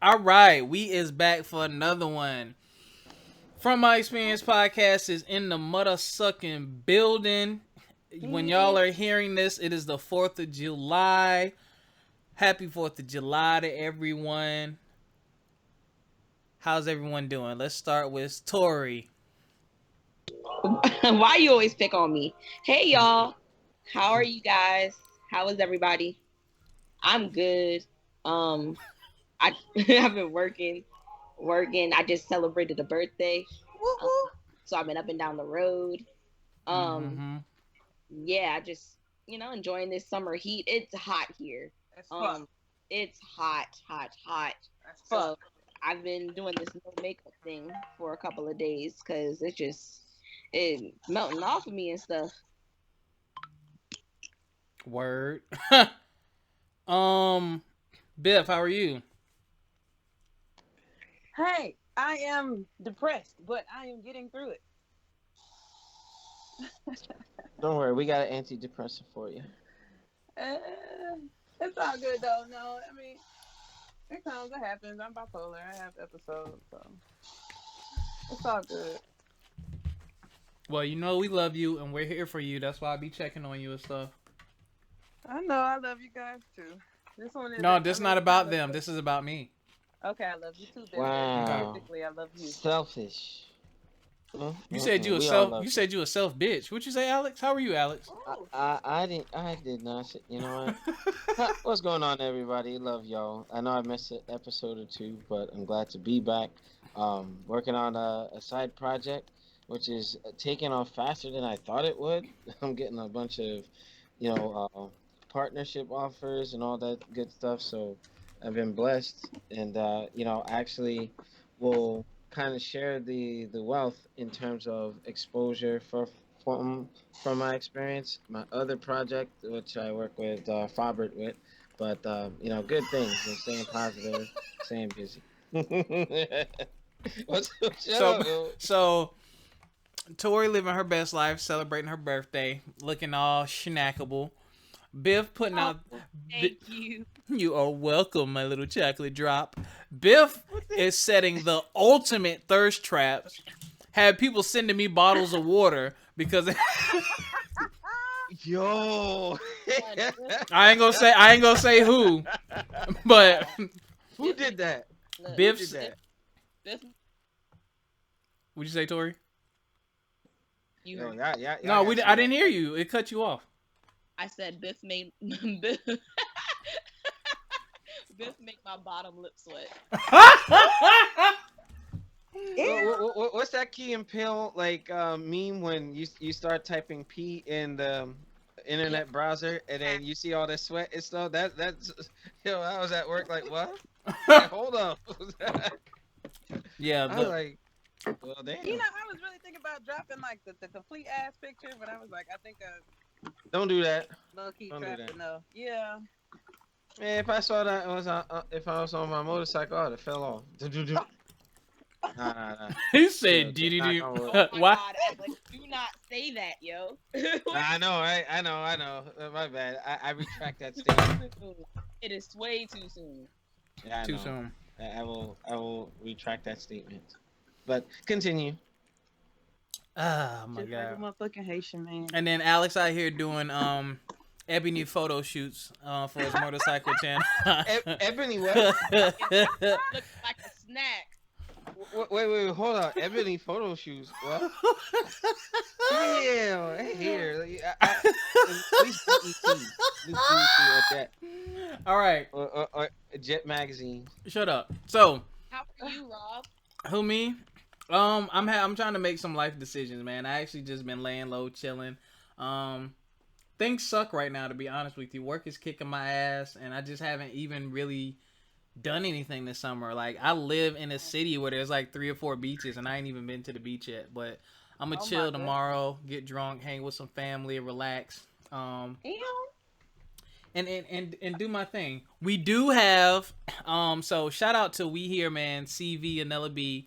All right, we is back for another one. From My Experience podcast is in the mother sucking building. When y'all are hearing this, it is the 4th of July. Happy 4th of July to everyone. How's everyone doing? Let's start with Tori. Why you always pick on me? Hey y'all, how are you guys? How is everybody? I'm good. I I've been working. I just celebrated a birthday, um, so I've been up and down the road. Um, Mm-hmm. yeah, I just enjoying this summer heat. It's hot here. That's fuck. Um, it's hot, hot, hot. That's So fuck. I've been doing this no makeup thing for a couple of days because it melting off of me and stuff. Word. um, Biff, how are you? Hey, I am depressed, but I am getting through it. Don't worry, we got an antidepressant for you. Uh, it's all good though. No, I mean, it comes, it happens. I'm bipolar. I have episodes, so it's all good. Well, you know we love you and we're here for you. That's why I be checking on you and stuff. I know I love you guys too. This one is. No, this is not about them. This is about me. Okay, I love you too, baby. Okay. Wow. Basically, I love you. Selfish. You said you a We all self. love You said you a self bitch. What you say, Alex? How are you, Alex? Oh, I didn't. I did not. You know what? What's going on, everybody? Love y'all. I know I missed an episode or two, but I'm glad to be back. Working on a side project, which is taking off faster than I thought it would. I'm getting a bunch of, you know, partnership offers and all that good stuff. So I've been blessed, and actually will kind of share the wealth in terms of exposure from my experience. My other project, which I work with Fabert with, but good things and staying positive, staying busy. Shut So, up, yo. so Tori living her best life, celebrating her birthday, looking all schnackable. Biff putting Oh, out. thank you. You are welcome, my little chocolate drop. Biff is setting the ultimate thirst traps. Had people sending me bottles of water because Yo. I ain't gonna say who, but Who did that? Look, Who did Biff's. that? Biff, What'd you say, Tori? you Yo, heard. No, got I some didn't hear you. It cut you off. I said Biff made Biff, Biff make my bottom lip sweat. What's that Key and Peele like meme when you start typing P in the Yeah. internet browser and then you see all that sweat and stuff? That's I was at work like what? Like, hold up. Yeah, I was the like, well, damn. I was really thinking about dropping like the complete ass picture, but I was like, I think Don't do that. low key Don't do trapped that. enough. Yeah. Man, if I saw that it was if I was on my motorcycle, I'd have fell off. Nah. he Chill, said, chill. Knock on wood. Oh my Why? god, Alex, do not say that, yo. I know, right? I know. My bad. I retract that statement. It is way too soon. Yeah, I Too know. soon. I will retract that statement. But continue. Oh my Just like a god. motherfucking Haitian man. And then Alex out here doing ebony photo shoots for his motorcycle channel. Ebony, what? Looks like a snack. Wait, hold on. Ebony photo shoots. What? Yeah, here. At least BET. At least BET or Jet. All right, Or Jet magazine. shut up. So, How are you, Rob? who me? I'm trying to make some life decisions, man. I actually just been laying low, chilling. Things suck right now, to be honest with you. Work is kicking my ass, and I just haven't even really done anything this summer. Like, I live in a city where there's like 3 or 4 beaches, and I ain't even been to the beach yet. But I'm gonna Oh my chill goodness. tomorrow, get drunk, hang with some family, relax. Ew. And do my thing. We do have so shout out to We Here Man, CV and Nella B.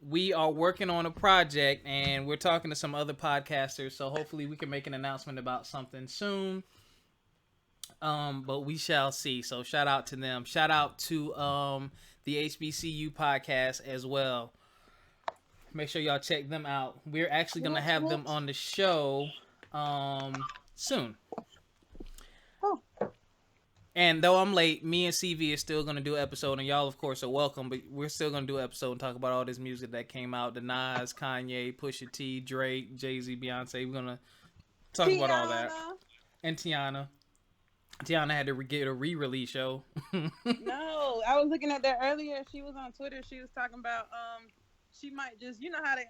We are working on a project and we're talking to some other podcasters, so hopefully we can make an announcement about something soon. But we shall see. So shout out to them. Shout out to the HBCU podcast as well. Make sure y'all check them out. We're actually gonna have them on the show soon. Oh. And though I'm late, me and CV is still gonna do an episode, and y'all of course are welcome. But we're still gonna do an episode and talk about all this music that came out: the Nas, Kanye, Pusha T, Drake, Jay-Z, Beyonce. We're gonna talk about all that. And Tiana. Tiana had to get a re-release show. No, I was looking at that earlier. She was on Twitter. She was talking about she might just, you know how they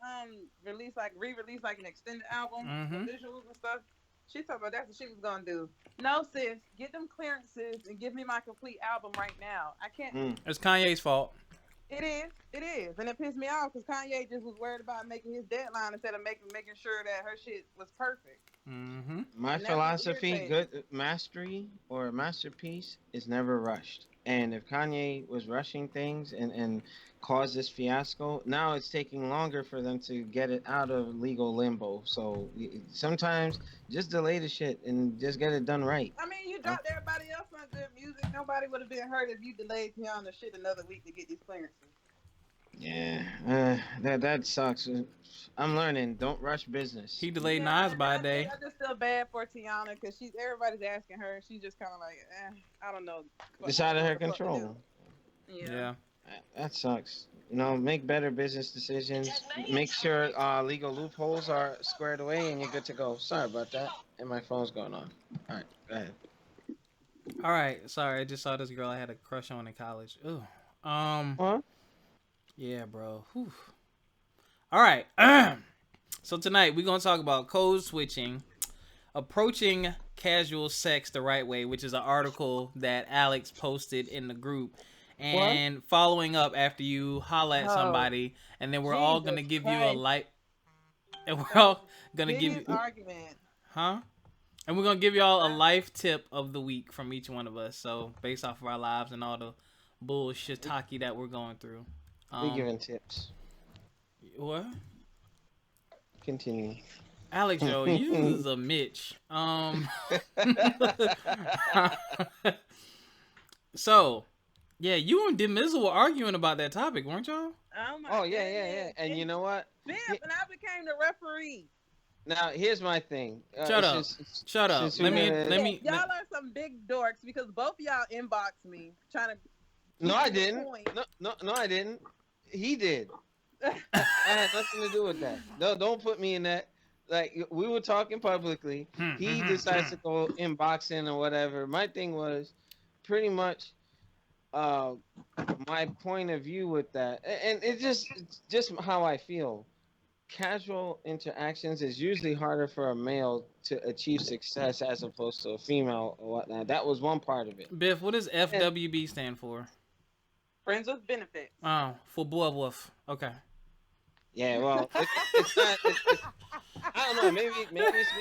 re-release like an extended album, visuals and stuff. She talked about that's what she was gonna do. No, sis, get them clearances and give me my complete album right now. I can't. It's Kanye's fault. It is, and it pissed me off because Kanye just was worried about making his deadline instead of making sure that her shit was perfect. My philosophy, good mastery or masterpiece is never rushed. And if Kanye was rushing things and caused this fiasco, now it's taking longer for them to get it out of legal limbo. So sometimes just delay the shit and just get it done right. I mean, you dropped everybody else on good music. Nobody would have been hurt if you delayed Tiana shit another week to get these clearances. Yeah, that sucks. I'm learning. Don't rush business. He delayed Nas by a day. I just feel bad for Tiana because everybody's asking her. She's just kind of like, I don't know. It's out of her control. Yeah. That sucks. Make better business decisions. Make sure legal loopholes are squared away, and you're good to go. Sorry about that. And my phone's going on. All right, go ahead. All right. Sorry, I just saw this girl I had a crush on in college. Ooh. What? Yeah, bro. Whew. All right. So tonight we're gonna talk about code switching, approaching casual sex the right way, which is an article that Alex posted in the group, and following up after you holla at somebody, and then we're all gonna give you a light. And we're all gonna give you argument. Huh? And we're gonna give y'all a life tip of the week from each one of us. So based off of our lives and all the bullshit-taki that we're going through. We giving tips. What? Continue. Alex, yo, you is a Mitch. So, yeah, you and Demizzle were arguing about that topic, weren't y'all? Oh yeah. And you know what? And I became the referee. Now here's my thing. Shut up. Let me. Y'all are some big dorks because both of y'all inboxed me trying to. No, I didn't. No, I didn't. He did. I had nothing to do with that. No, don't put me in that. Like, we were talking publicly. He decides to go inboxing or whatever. My thing was pretty much my point of view with that, and it's just how I feel. Casual interactions is usually harder for a male to achieve success as opposed to a female or whatnot. That was one part of it. Biff, what does FWB stand for? Friends with benefits. Oh, for boy wolf. Okay. Yeah, well, it's not. I don't know. Maybe it's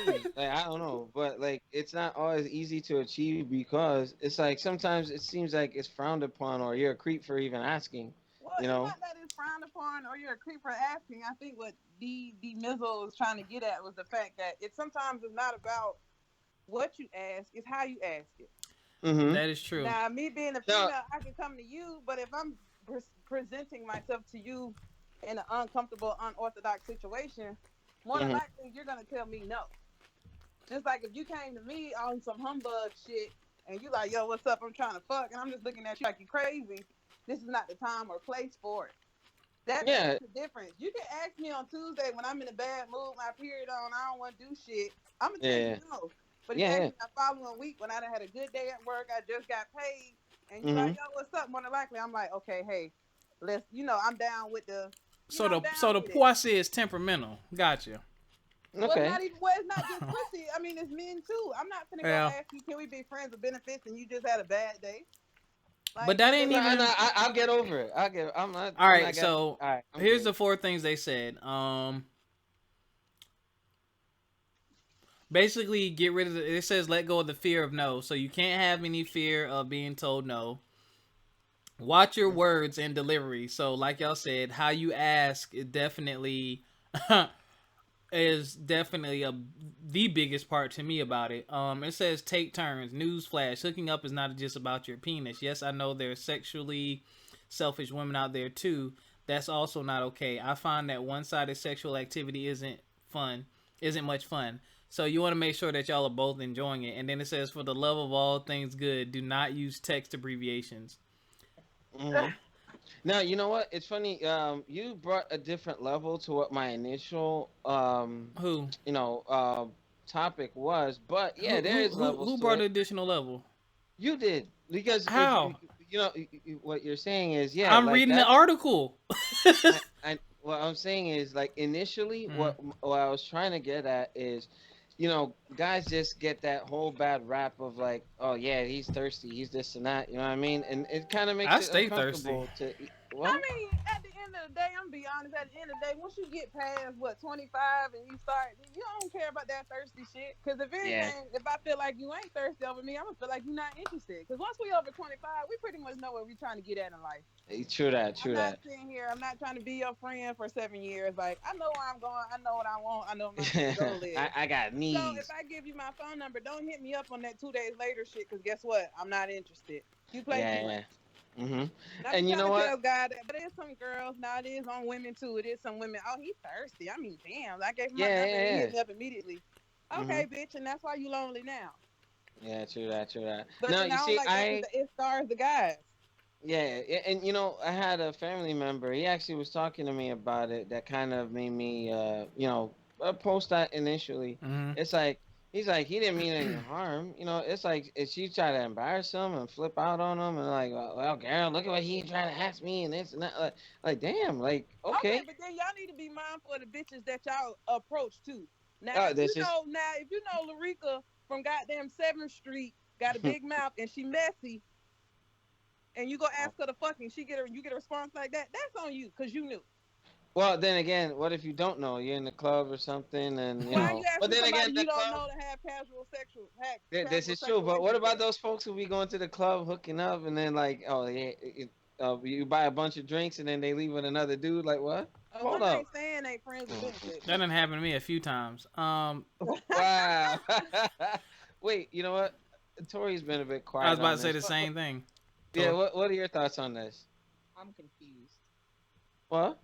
me. Like, I don't know, but like, it's not always easy to achieve because it's like sometimes it seems like it's frowned upon or you're a creep for even asking. Well, it's not that it's frowned upon or you're a creep for asking. I think what D Mizzle was trying to get at was the fact that it sometimes is not about what you ask; it's how you ask it. Mm-hmm. That is true. Now, me being a female, I can come to you, but if I'm presenting myself to you in an uncomfortable, unorthodox situation, more than likely you're gonna tell me no. Just like if you came to me on some humbug shit and you like, yo, what's up? I'm trying to fuck, and I'm just looking at you like you crazy. This is not the time or place for it. That's the difference. You can ask me on Tuesday when I'm in a bad mood, my period on, I don't want to do shit. I'm gonna tell you no. But the following week when I done had a good day at work, I just got paid, and you're like, yo, what's up? More than likely, I'm like, okay, hey, let's, I'm down with the. So the poisse is temperamental. Gotcha. Okay. Well, it's not just pussy. I mean, it's men too. I'm not finna go ask you, can we be friends with benefits, and you just had a bad day. Like, but that ain't even. No, I'll get over it. I'm not. All right. Here's good. the 4 things they said. Basically, get rid of it says let go of the fear of no. So you can't have any fear of being told no. Watch your words and delivery. So like y'all said, how you ask, it definitely is definitely the biggest part to me about it. It says take turns. Newsflash: hooking up is not just about your penis. Yes, I know there's sexually selfish women out there too. That's also not okay. I find that one-sided sexual activity isn't much fun. So you want to make sure that y'all are both enjoying it. And then it says, for the love of all things good, do not use text abbreviations. Mm-hmm. Now, you know what? It's funny. You brought a different level to what my initial, Who? you know, topic was. But yeah, there is levels Who to brought an it. additional level? You did because if How? you know what you're saying is yeah, I'm like reading the that's article. I what I'm saying is like initially Mm. what I was trying to get at is, you know, guys just get that whole bad rap of like, oh yeah, he's thirsty, he's this and that, you know what I mean, and it kind of makes I it stay thirsty. uncomfortable to I what. mean, at the end of the day, I'm gonna be honest. At the end of the day, once you get past what 25 and you start, you don't care about that thirsty shit. Because if Yeah, anything, if I feel like you ain't thirsty over me, I'm gonna feel like you're not interested. Because once we over 25, we pretty much know what we're trying to get at in life. true that, I'm true not that. sitting here. I'm not trying to be your friend for 7 years. Like I know where I'm going. I know what I want. I know what my next goal is. I got So if knees. I give you my phone number, don't hit me up on that 2 days later shit. Because guess what? I'm not interested. You play too Yeah, much. yeah. Mhm. And I be And you trying know to what? tell God that, but there's some girls now. It is on women too. It is some women. Oh, he thirsty. I mean, damn. I gave him my Yeah, number and he yeah, hit me up immediately. yeah. Okay, Mhm. bitch, and that's why you lonely now. Yeah, true that, true that. But No, then I you don't see, like that because it stars the guys. yeah, and you know, I had a family member. He actually was talking to me about it. That kind of made me, you know, post that initially. Hmm. It's like he's like he didn't mean any harm. You know, it's like if she tried to embarrass him and flip out on him and like, well, girl, look at what he trying to ask me and this and that. Like damn, like Okay, okay. but then y'all need to be mindful of the bitches that y'all approach too. Now, Oh, this is. if you know Larica from goddamn Seventh Street got a big mouth and she messy, and you go ask her to fucking, you get a response like that. That's on you because you knew. Well, then again, what if you don't know? You're in the club or something, and you Why are you know. But asking then again, somebody the you don't club. know to have This casual is true, sexual but what about intercourse? those folks who be going to the club hooking up and then like, oh yeah, you buy a bunch of drinks and then they leave with another dude? Like what? A Hold one up. night stand ain't friends with benefits. That done happened to me a few times. Wow. Wait, you know what? Tori's been a bit I was quiet about on to say this. the same thing. Yeah, Tor. what are your thoughts on this? I'm confused. What?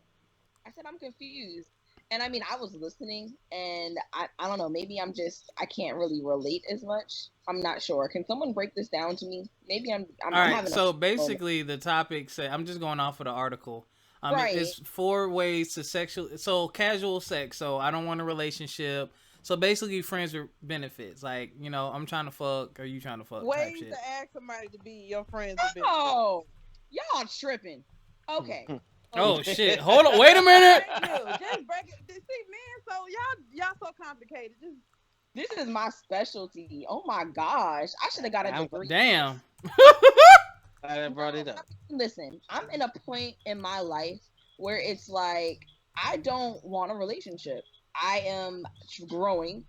I said I'm confused. And I mean, I was listening, and I don't know. Maybe I can't really relate as much. I'm not sure. Can someone break this down to me? Maybe All I'm right. having a So moment. basically, the topic say I'm just going off of the article. Right. It's 4 ways to sexual. So casual sex. So I don't want a relationship. So basically, friends with benefits. Like I'm trying to fuck. Or you trying to fuck? Type Ways to shit. ask somebody to be your friends with benefits. Oh, y'all tripping. Okay. Oh Okay. shit! Hold on. Wait a minute. Thank you. Just break it. See, man. So y'all so complicated. Just This is my specialty. Oh my gosh. I should have got a I'm degree in this. Damn. glad I No, brought it up. listen, I'm in a point in my life where it's like I don't want a relationship. I am growing.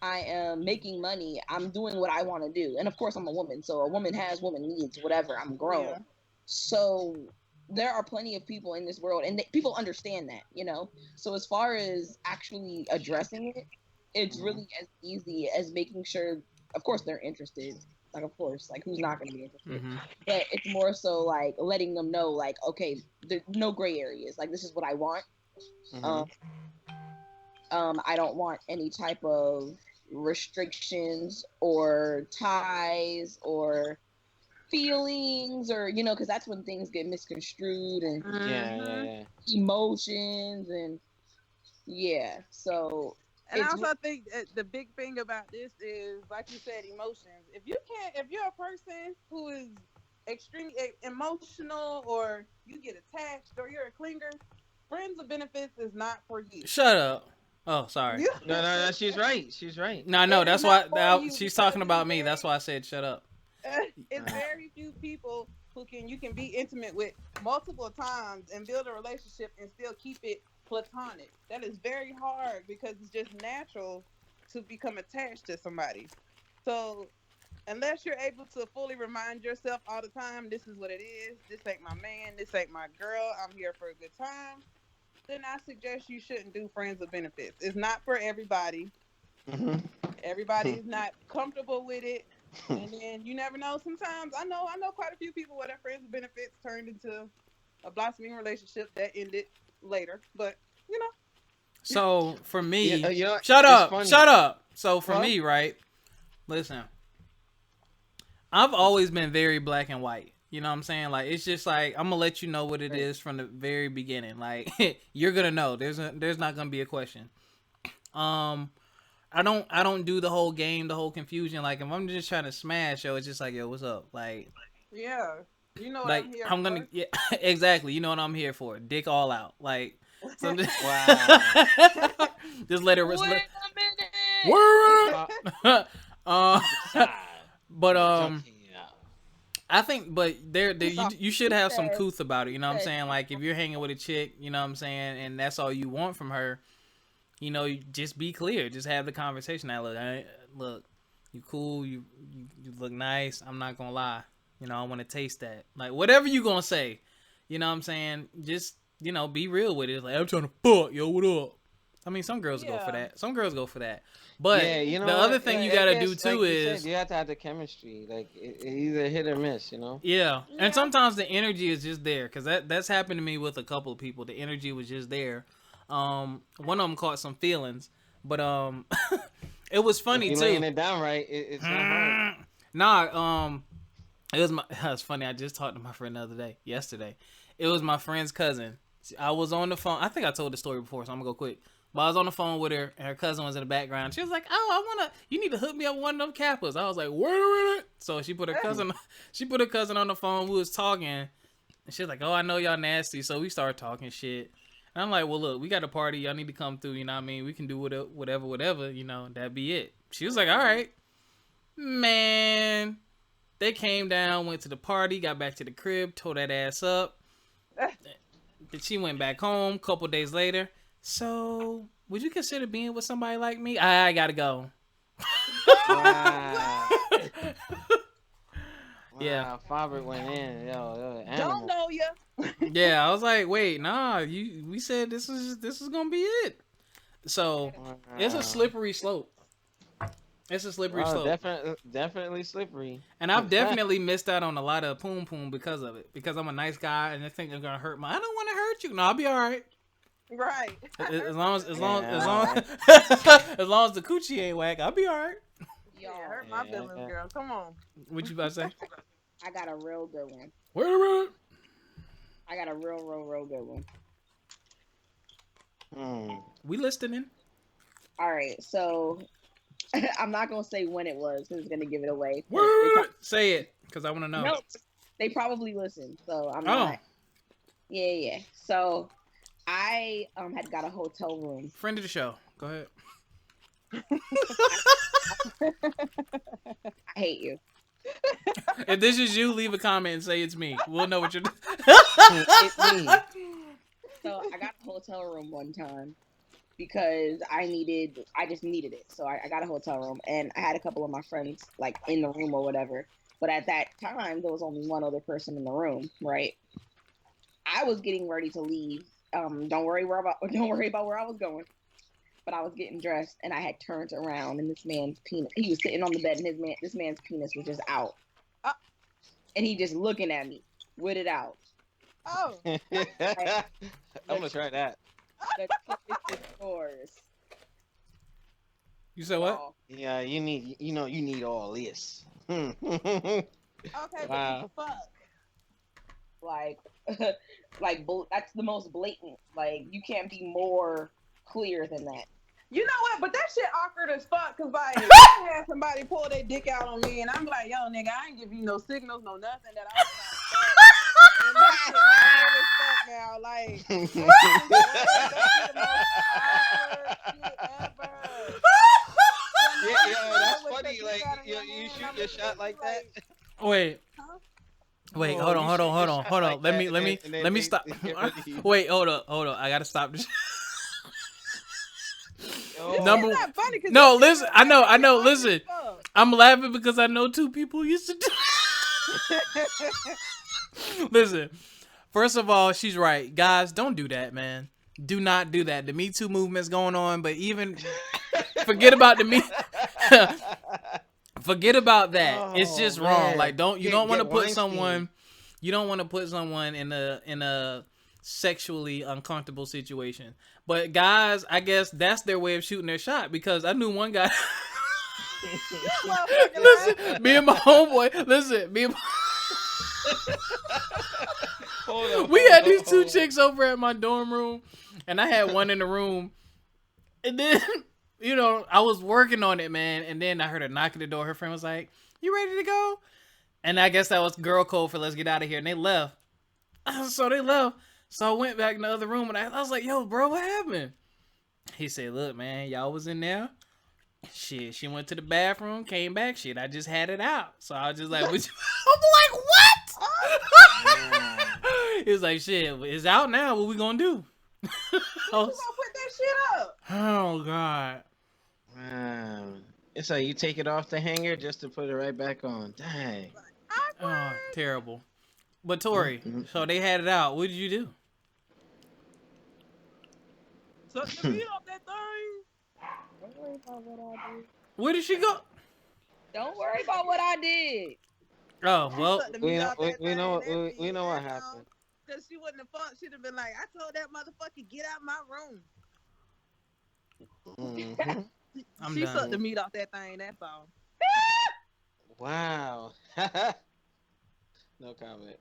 I am making money. I'm doing what I want to do. And of course, I'm a woman. So a woman has woman needs, whatever. I'm grown. yeah. So there are plenty of people in this world, and people understand that, you know? So as far as actually addressing it, it's Mhm. really as easy as making sure, of course, they're interested. Like, of course, like, who's not going to be interested? Hmm. But it's more so like letting them know, like, okay, there's no gray areas. Like, this is what I want. Um, Mhm. I don't want any type of restrictions or ties or feelings or because that's when things get misconstrued and Yeah, yeah, Mm-hmm. yeah. emotions and yeah. So And I it's also think the big thing about this is, like you said, emotions. If you're a person who is extremely emotional, or you get attached, or you're a clinger, friends with benefits is not for you. Shut up. Oh, sorry. You, No, no, no. She's right. She's right. No, no. it is That's not why for you she's because talking about me. That's why I said shut up. it's Uh, very few people who you can be intimate with multiple times and build a relationship and still keep it platonic. That is very hard because it's just natural to become attached to somebody. So unless you're able to fully remind yourself all the time, this is what it is. This ain't my man. This ain't my girl. I'm here for a good time. then I suggest you shouldn't do friends with benefits. It's not for everybody. Mhm. Everybody is not comfortable with it. And then you never know. Sometimes I know quite a few people where their friends with benefits turned into a blossoming relationship that ended later. But you know, So for me, You know, shut it's up, funny. shut up. So for What? me, right? Listen, I've always been very black and white. You know what I'm saying? Like it's just like I'm gonna let you know what it Right. is from the very beginning. Like you're gonna know. There's not gonna be a question. Um, I don't do the whole game, the whole confusion. Like if I'm just trying to smash, yo, it's just like yo, what's up? yeah, you know what Like I'm here I'm gonna for. yeah, exactly. You know what I'm here for? Dick all out. Like so I'm just, Wow. just let it. Wait Let, a minute. word. Side. But Junkie, yeah. I think, but there That's all you should he have some said. couth about it. You know what I'm Said, saying? Like if you're hanging with a chick, you know what I'm saying, and that's all you want from her, you just be clear. Just have the conversation. Look, you cool. You look nice. I'm not gonna lie. I want to taste that. Like whatever you gonna say, you know what I'm saying. Just be real with it. It's like I'm trying to fuck, yo. What up? I mean, some girls go for Yeah, that. Some girls go for that. But Yeah, you know the other what? thing you I gotta do guess, too like you said, is you have to have the chemistry. Like it either hit or miss. You know. yeah, and yeah, sometimes the energy is just there because that's happened to me with a couple of people. The energy was just there. One of them caught some feelings, but it was If funny you're laying too. it down right, it's not hard. Nah, it was my. That's funny. I just talked to my friend the other day, yesterday. It was my friend's cousin. I was on the phone. I think I told the story before, so I'm gonna go quick. But I was on the phone with her, and her cousin was in the background. She was like, "Oh, you need to hook me up with one of them Kappas." I was like, "Wait a minute." So she put her cousin, on the phone. We was talking, and she was like, "Oh, I know y'all nasty." So we started talking shit. And I'm like, "Well, look, we got a party. Y'all need to come through. You know what I mean? We can do whatever. That be it." She was like, "All right, man." They came down, went to the party, got back to the crib, tore that ass up. Then she went back home. Couple days later. So, would you consider being with somebody like me? I gotta go. Wow. Yeah, Wow. Fabric went in. Yo, don't animal. know ya. yeah. I was like, wait, nah. We said this is gonna be it. So it's a Wow. slippery slope. It's a slippery Wow, slope, definitely slippery. and I've definitely missed out on a lot of poom poom because of it. Because I'm a nice guy, and they think they're gonna hurt my. I don't want to hurt you. No, I'll be all right. Right. As long as Yeah. as long as the coochie ain't whack, I'll be all right. Yeah, y'all, hurt my Yeah. feelings, girl. Come on. What you about to say? I got a real good one. Wait a minute. I got a real good one. We listening. All right, so I'm not gonna say when it was because it's gonna give it away. 'Cause What? Say it, cause I want to know. no, they probably listened, so I'm Oh, not. Yeah. So I had got a hotel room. friend of the show. Go ahead. I hate you. If this is you, leave a comment and say it's me. We'll know what you're. It's me. So I got a hotel room one time because I just needed it. So I got a hotel room and I had a couple of my friends like in the room or whatever. But at that time, there was only one other person in the room, right? I was getting ready to leave. Don't worry about where I was going. But I was getting dressed and I had turned around and this man's penis. He was sitting on the bed and this man's penis was just out, Uh, and he just looking at me with it out. oh. I'm gonna try that. The choice is yours. You said what? y'all. Yeah, you need all this. Okay, but Wow. fuck. Like, that's the most blatant. Like, you can't be more clear than that. You know what? But that shit awkward as fuck. Cause like, I had somebody pull their dick out on me, and I'm like, yo, nigga, I ain't give you no signals, no nothing that I was trying to fuck. And that shit awkward as fuck now. Like, Yeah, that's funny. Like, you shoot your shot like that. Wait. Wait, hold on. Let me stop. Wait, hold up. I gotta stop this. Number one. No, listen. I know. Listen, I'm laughing because I know two people used to do. Listen, first of all, she's right. Guys, don't do that, man. Do not do that. The Me Too movement's going on, but even forget about the Me. Forget about that. It's just wrong. Like you don't want to put someone in a sexually uncomfortable situation. But guys, I guess that's their way of shooting their shot, because I knew one guy. Listen, me and my homeboy. Listen, me and we had these two chicks over at my dorm room, and I had one in the room, and then I was working on it, man, and then I heard a knock at the door. Her friend was like, "You ready to go?" And I guess that was girl code for "let's get out of here," and they left. So they left. So I went back in the other room, and I was like, "Yo, bro, what happened?" He said, "Look, man, y'all was in there. Shit, she went to the bathroom, came back. Shit, I just had it out." So I was just like, I'm like, what? He was like, "Shit, it's out now. What we gonna do?" You gonna put that shit up? Oh God. It's like you take it off the hanger just to put it right back on. Dang. Oh, terrible. But Tori, so they had it out. What did you do? Suck the meat off that thing. Don't worry about what I did. Where did she go? Don't worry about what I did. Oh well. We know what happened. Cause she wouldn't have fought. She'd have been like, "I told that motherfucker get out my room." I'm she done. sucked the meat off that thing. That's all. Wow. No comment.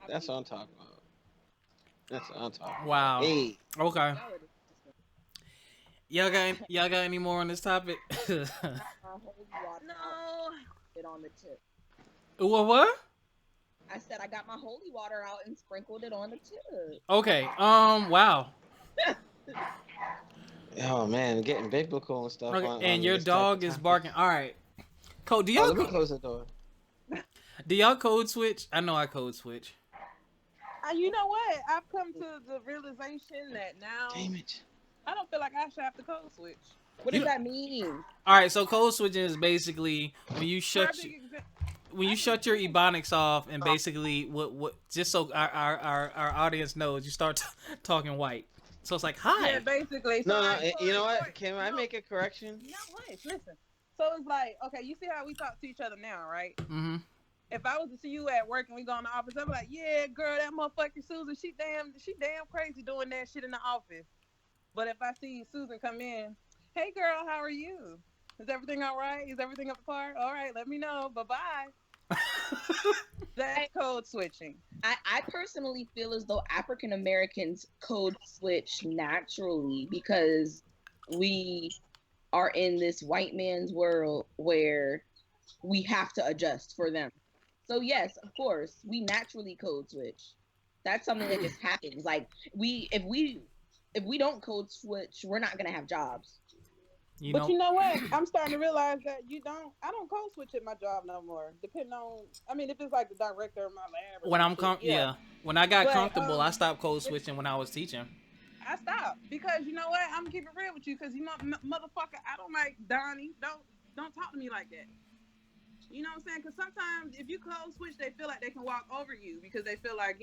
That's what I'm talking about. That's what I'm talking about. Wow. Hey. Okay. Y'all got any more on this topic? No. It on the tip. What? I said I got my holy water out and sprinkled it on the tip. Okay. Wow. Oh man, getting biblical and stuff. Okay. And your dog is barking. All right. Code. Let me close the door. Do y'all code switch? I know I code switch. You know what? I've come to the realization that now Damn it. I don't feel like I should have to code switch. What does that mean? All right. So code switching is basically when you shut your ebonics off, and basically what just so our audience knows, you start talking white. So it's like, hi. Yeah, basically. So No, you know what? Can I make a correction? No, wait, listen. So it's like, okay, you see how we talk to each other now, right? Mm-hmm. If I was to see you at work and we go in the office, I'd be like, yeah, girl, that motherfucker Susan, she damn crazy doing that shit in the office. But if I see Susan come in, hey girl, how are you? Is everything all right? Is everything up to par? All right, let me know. Bye-bye. That's code switching. I personally feel as though African Americans code switch naturally because we are in this white man's world where we have to adjust for them. So yes, of course, we naturally code switch. That's something that just happens. Like if we don't code switch, we're not gonna have jobs. You know what? I'm starting to realize that I don't code switch at my job no more. Depending on, if it's like the director of my lab. When I got comfortable, I stopped code switching when I was teaching. I stopped because you know what? I'm keeping it real with you because motherfucker, I don't like Donnie. Don't talk to me like that. You know what I'm saying? Because sometimes if you code switch, they feel like they can walk over you because they feel like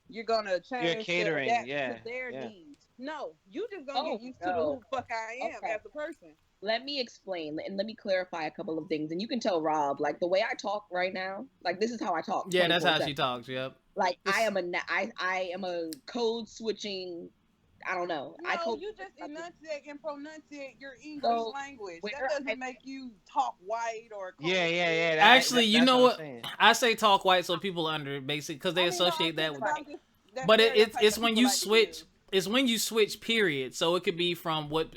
you're gonna change. You're catering, to their needs. No, you just gonna get used to who the fuck I am as a person. Let me explain and let me clarify a couple of things. And you can tell Rob, like the way I talk right now, like this is how I talk. Yeah, that's how she talks. Yep. Like I am a code switching. I don't know. No, you just enunciate and pronunciate your English language. That doesn't make you talk white or. Yeah. Actually, you know what? I say talk white so people under basic because they associate that with. But it's when you switch. It's when you switch, period. So it could be from what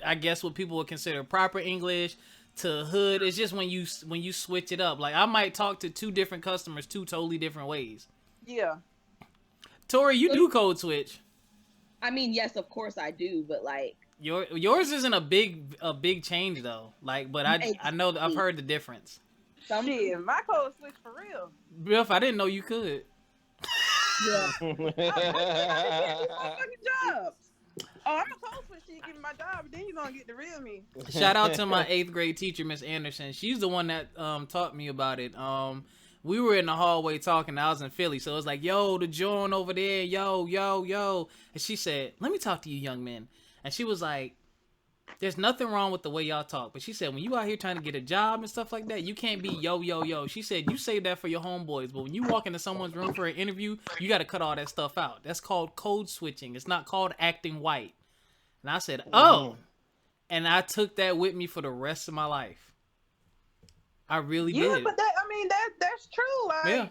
people would consider proper English to hood. It's just when you switch it up. Like I might talk to two different customers two totally different ways. Yeah. Tori, you do code switch. I mean, yes, of course I do, but like yours isn't a big change though. Like, but I know I've heard the difference. Shit, my code switch for real. Biff, I didn't know you could. Yeah. I get my fucking jobs. Oh, I'm a code switch. You give me my job, but then you're gonna get the real me. Shout out to my 8th grade teacher, Miss Anderson. She's the one that taught me about it. we were in the hallway talking. I was in Philly, so it was like, yo, the joint over there, yo, yo, yo. And she said, let me talk to you young men. And she was like, there's nothing wrong with the way y'all talk. But she said, when you out here trying to get a job and stuff like that, you can't be yo, yo, yo. She said, you say that for your homeboys. But when you walk into someone's room for an interview, you got to cut all that stuff out. That's called code switching. It's not called acting white. And I said, oh. And I took that with me for the rest of my life. I really did. Yeah, but that's true. Like, yeah.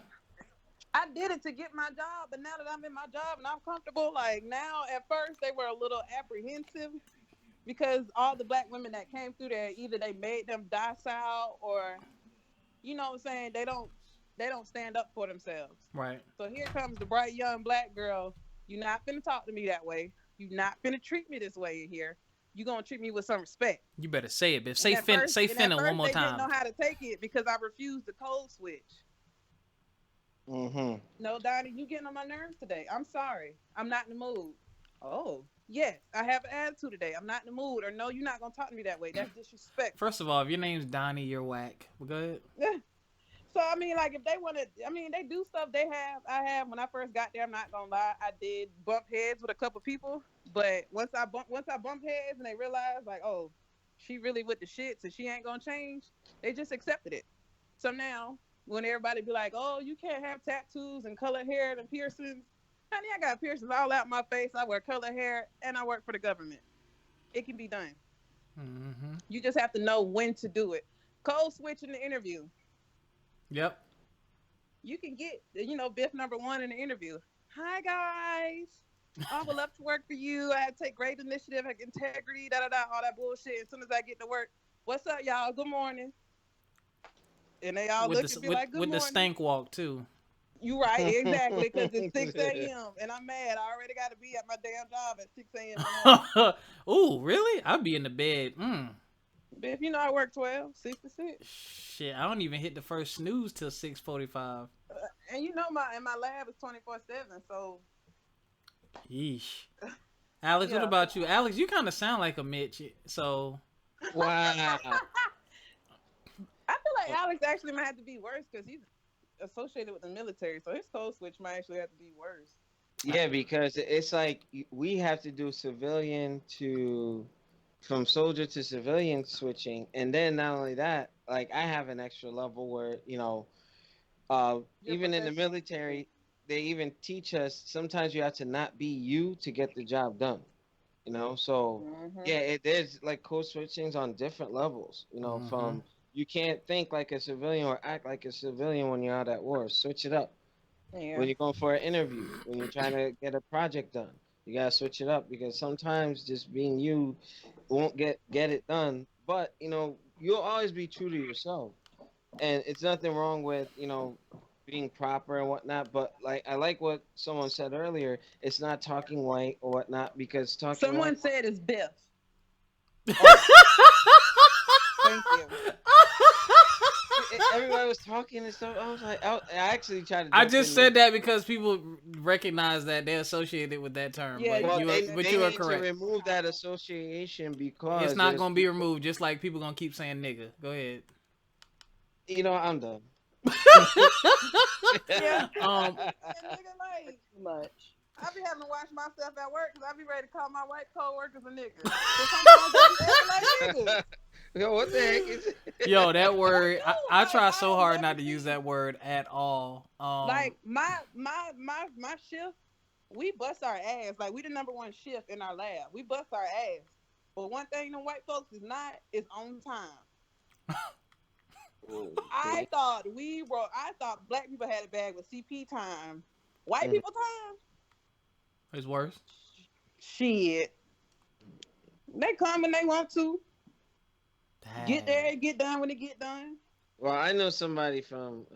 I did it to get my job, but now that I'm in my job and I'm comfortable, like now at first they were a little apprehensive because all the black women that came through there, either they made them docile or, you know what I'm saying, they don't stand up for themselves. Right. So here comes the bright young black girl. You're not finna talk to me that way. You're not finna treat me this way in here. You're gonna treat me with some respect. You better say it, bitch. Say finna one more time. They didn't know how to take it because I refused the code switch. Mm-hmm. No, Donnie, you getting on my nerves today. I'm sorry. I'm not in the mood. Oh, yes, I have an attitude today. I'm not in the mood. Or no, you're not gonna talk to me that way. That's disrespectful. First of all, if your name's Donnie, you're whack. Well, go ahead. So I mean, like if they want to, I mean, they do stuff. I have. When I first got there, I'm not gonna lie, I did bump heads with a couple people. But once I bump heads and they realize like, oh, she really with the shits and she ain't gonna change, they just accepted it. So now when everybody be like, oh, you can't have tattoos and colored hair and piercings, honey, I got piercings all out my face. I wear colored hair and I work for the government. It can be done. Mm-hmm. You just have to know when to do it. Code switch in the interview. Yep. You can get, Biff number one in the interview. Hi, guys. I would love to work for you. I take great initiative, integrity, all that bullshit. As soon as I get to work, what's up, y'all? Good morning. And they all look and be like, good morning. With the stank walk, too. You right, exactly, because it's 6 a.m. and I'm mad. I already got to be at my damn job at 6 a.m. Ooh, really? I'd be in the bed. Biff, I work 12, 6 to 6. Shit, I don't even hit the first snooze till 6:45. And my lab is 24/7, so. Yeesh. Alex, What about you? Alex, you kind of sound like a Mitch, so. Wow. I feel like Alex actually might have to be worse because he's associated with the military, so his code switch might actually have to be worse. Yeah, because it's like we have to do from soldier to civilian switching, and then not only that, like I have an extra level where even in the military, they even teach us sometimes you have to not be you to get the job done. So yeah, there's like code switchings on different levels. From you can't think like a civilian or act like a civilian when you're out at war. Switch it up. Yeah. When you're going for an interview, when you're trying to get a project done, you gotta switch it up because sometimes just being you won't get it done. But you'll always be true to yourself, and it's nothing wrong with being proper and whatnot. But like I like what someone said earlier, it's not talking white or whatnot because someone said it's Biff. Thank you. Everybody was talking and stuff. I was like, I actually tried to. I just said that because people recognize that they're associated with that term. Yeah, but you are correct. To remove that association because it's not going to be removed. Just like people going to keep saying nigga. Go ahead. I'm done. Yeah. And nigga like much. I be having to watch myself at work because I be ready to call my white coworkers a nigga. So sometimes I be acting like niggas. Yo, what the heck is it? Yo, that word, I try so hard not to use that word at all. Like my shift, we bust our ass. Like we the number one shift in our lab. We bust our ass. But one thing the white folks is not is on time. I thought black people had it bad with CP time. White people time? It's worse. Shit. They come when they want to. Dang. Get there, get done when it get done. Well, I know somebody from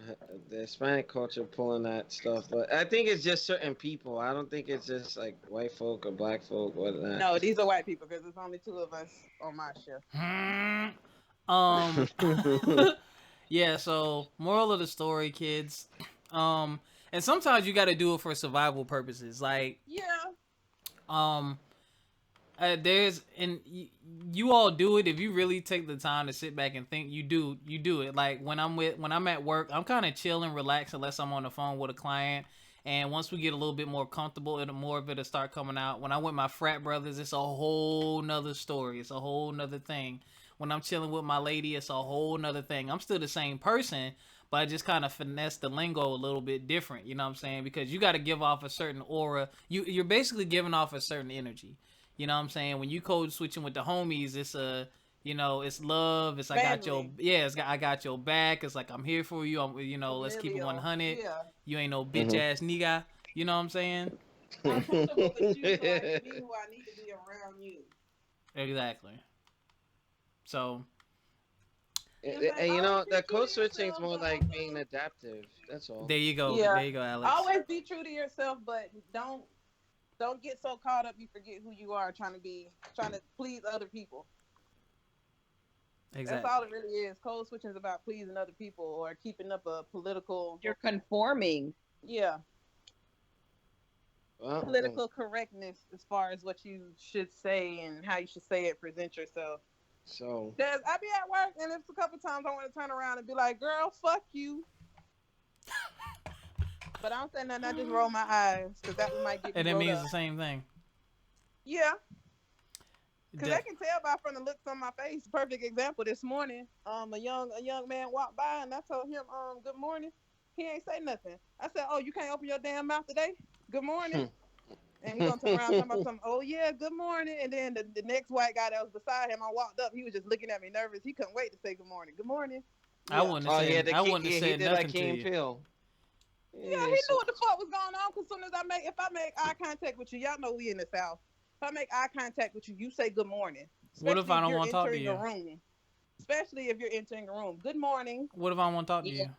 the Hispanic culture pulling that stuff, but I think it's just certain people. I don't think it's just like white folk or black folk or whatnot. No, these are white people because there's only 2 of us on my shift. Yeah, so moral of the story, kids. And sometimes you got to do it for survival purposes. Like, yeah. There's and you all do it if you really take the time to sit back and think. You do it. Like when I'm at work, I'm kind of chill and relax unless I'm on the phone with a client. And once we get a little bit more comfortable, more of it'll start coming out. When I'm with my frat brothers, it's a whole nother story. It's a whole nother thing. When I'm chilling with my lady, it's a whole nother thing. I'm still the same person, but I just kind of finesse the lingo a little bit different. You know what I'm saying? Because you got to give off a certain aura. You're basically giving off a certain energy. You know what I'm saying? When you code switching with the homies, it's it's love. It's I got your Family. I got your back. It's like I'm here for you. Let's keep it Familial. 100. Yeah. You ain't no bitch Mhm. ass nigga. You know what I'm saying? I'm comfortable with you, so I can be who I need to be around you. Exactly. So You know what I'm saying? And Always be that true code to switching is yourself, more but like being also, adaptive. That's all. there you go. yeah, There you go, Alex. always be true to yourself, but don't get so caught up you forget who you are trying to please other people. That's Exactly. all it really is. Code switching is about pleasing other people or keeping up a political, You're conforming. yeah, Well, political correctness as far as what you should say and how you should say it, present yourself. so Cause I be at work and it's a couple times I want to turn around and be like, "Girl, fuck you," but I don't say nothing. I just roll my eyes because that might get me And it rolled means up. the same thing. Yeah, because De- they can tell by from the looks on my face. Perfect example. This morning, a young man walked by and I told him, good morning. He ain't say nothing. I said, "Oh, you can't open your damn mouth today. Good morning." And he gonna turn around talking about something. "Oh yeah, good morning." And then the next white guy that was beside him, I walked up. He was just looking at me nervous. He couldn't wait to say good morning. Good morning. I Yeah. wouldn't have oh yeah, said I wouldn't have he said did like nothing Key to and you. Peele. Yeah, he Yeah, knew what the fuck was going on. Cause soon as if I make eye contact with you, y'all know we in the South. If I make eye contact with you, you say good morning. What if Especially I if don't you're want to talk to entering a you? room. Especially if you're entering a room. Good morning. What if I don't want to talk to Yeah, you?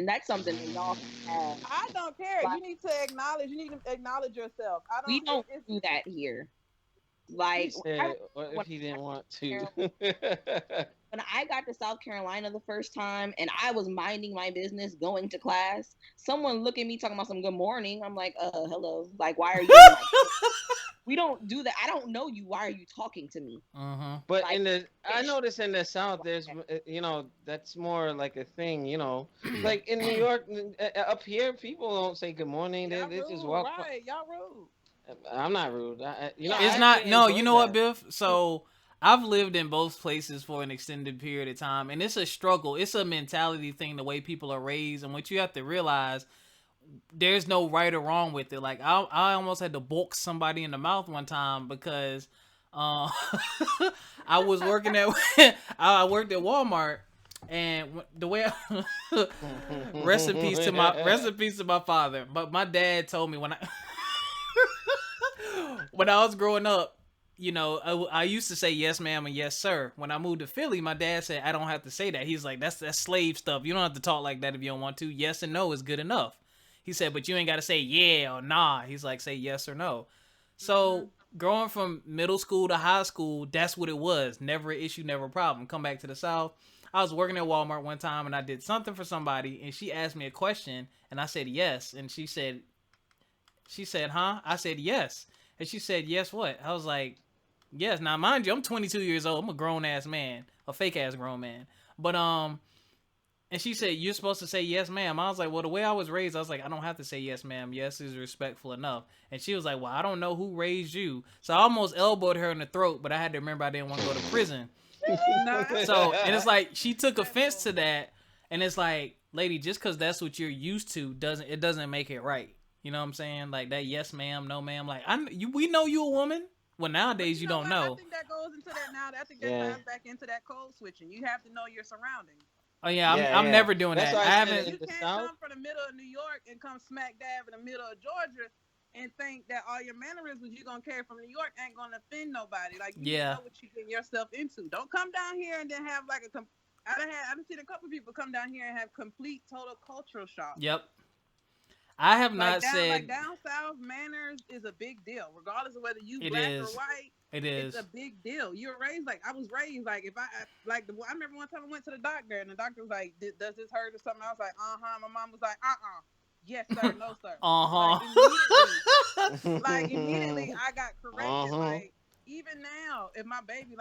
that's something that y'all have. I don't care. Like, You need to acknowledge. You need to acknowledge yourself. I we don't. don't It's do that here. he Like said, "What if he didn't want to?" when I got to South Carolina the first time and I was minding my business going to class, someone look at me talking about some good morning. I'm like, hello. Like, why are you in my we don't do that. I don't know you. Why are you talking to me? Mm-hmm. But Like, I notice in the South, there's, that's more like a thing, like in New York, up here, people don't say good morning. y'all They just rude, walk. right? Y'all rude. I'm not rude. It's I Yeah. not. actually No, you enjoy know what, that. Biff? So I've lived in both places for an extended period of time, and it's a struggle. It's a mentality thing, the way people are raised, and what you have to realize, there's no right or wrong with it. Like I almost had to bulk somebody in the mouth one time because uh, I was working at I worked at Walmart, and the way rest in peace to my father. But my dad told me when I when I was growing up, I used to say yes, ma'am, and yes, sir. When I moved to Philly, my dad said I don't have to say that. He's like, that's slave stuff. You don't have to talk like that if you don't want to. Yes and no is good enough. He said, but you ain't got to say yeah or nah. He's like, say yes or no. So growing from middle school to high school, that's what it was. Never an issue, never a problem. Come back to the South. I was working at Walmart one time and I did something for somebody and she asked me a question and I said yes. And she said, huh? I said yes. And she said, yes, what? I was like, yes. Now, mind you, I'm 22 years old. I'm a grown ass man, a fake ass grown man. But and she said, you're supposed to say yes, ma'am. I was like, well, the way I was raised, I was like, I don't have to say yes, ma'am. Yes is respectful enough. And she was like, well, I don't know who raised you. So I almost elbowed her in the throat, but I had to remember I didn't want to go to prison. No, So, and it's like, she took offense to that. And it's like, lady, just because that's what you're used to, doesn't make it right. You know what I'm saying? Like that, yes, ma'am, no, ma'am. Like, we know you a woman. Well, nowadays, you know don't what? I know. think that goes into that now. I think that Yeah. ties back into that code switching. You have to know your surroundings. Oh, yeah, Yeah, I'm yeah. never doing That's that. why I I said haven't. in You the can't South. come from the middle of New York and come smack dab in the middle of Georgia and think that all your mannerisms you're gonna carry from New York ain't gonna offend nobody. Like you need to Yeah. know what you getting yourself into. Don't come down here and then have like I done seen a couple people come down here and have complete total cultural shock. Yep. I have not Like said down south, manners is a big deal, regardless of whether you it black or is. white. It It's is. a big deal. You're raised like I was raised like if I remember one time I went to the doctor and the doctor was like, "Does this hurt or something?" I was like, "Uh huh." My mom was like, "Uh uh." Yes, sir. No, sir. Uh Like huh. immediately, I got corrected. Uh-huh. Like even now, if my baby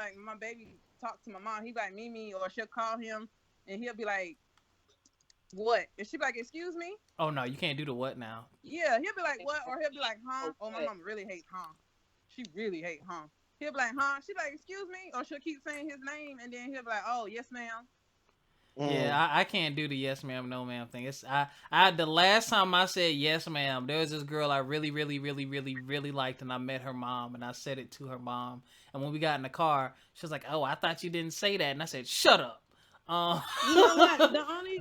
talks to my mom, he be like Mimi, or she'll call him, and he'll be like, "What?" And she be like, "Excuse me." Oh no, you can't do the what now. Yeah, he'll be like, "What?" Or he'll be like, "Huh?" Oh, Oh, my what? mom really hates huh. She really hate huh. He'll be like, "Huh?" She be like, "Excuse me," or she'll keep saying his name, and then he'll be like, "Oh, yes, ma'am." Mm. Yeah, I can't do the yes ma'am, no ma'am thing. I the last time I said yes ma'am, there was this girl I really, really, really, really, really liked, and I met her mom, and I said it to her mom. And when we got in the car, she was like, "Oh, I thought you didn't say that," and I said, "Shut up." Um, You know what?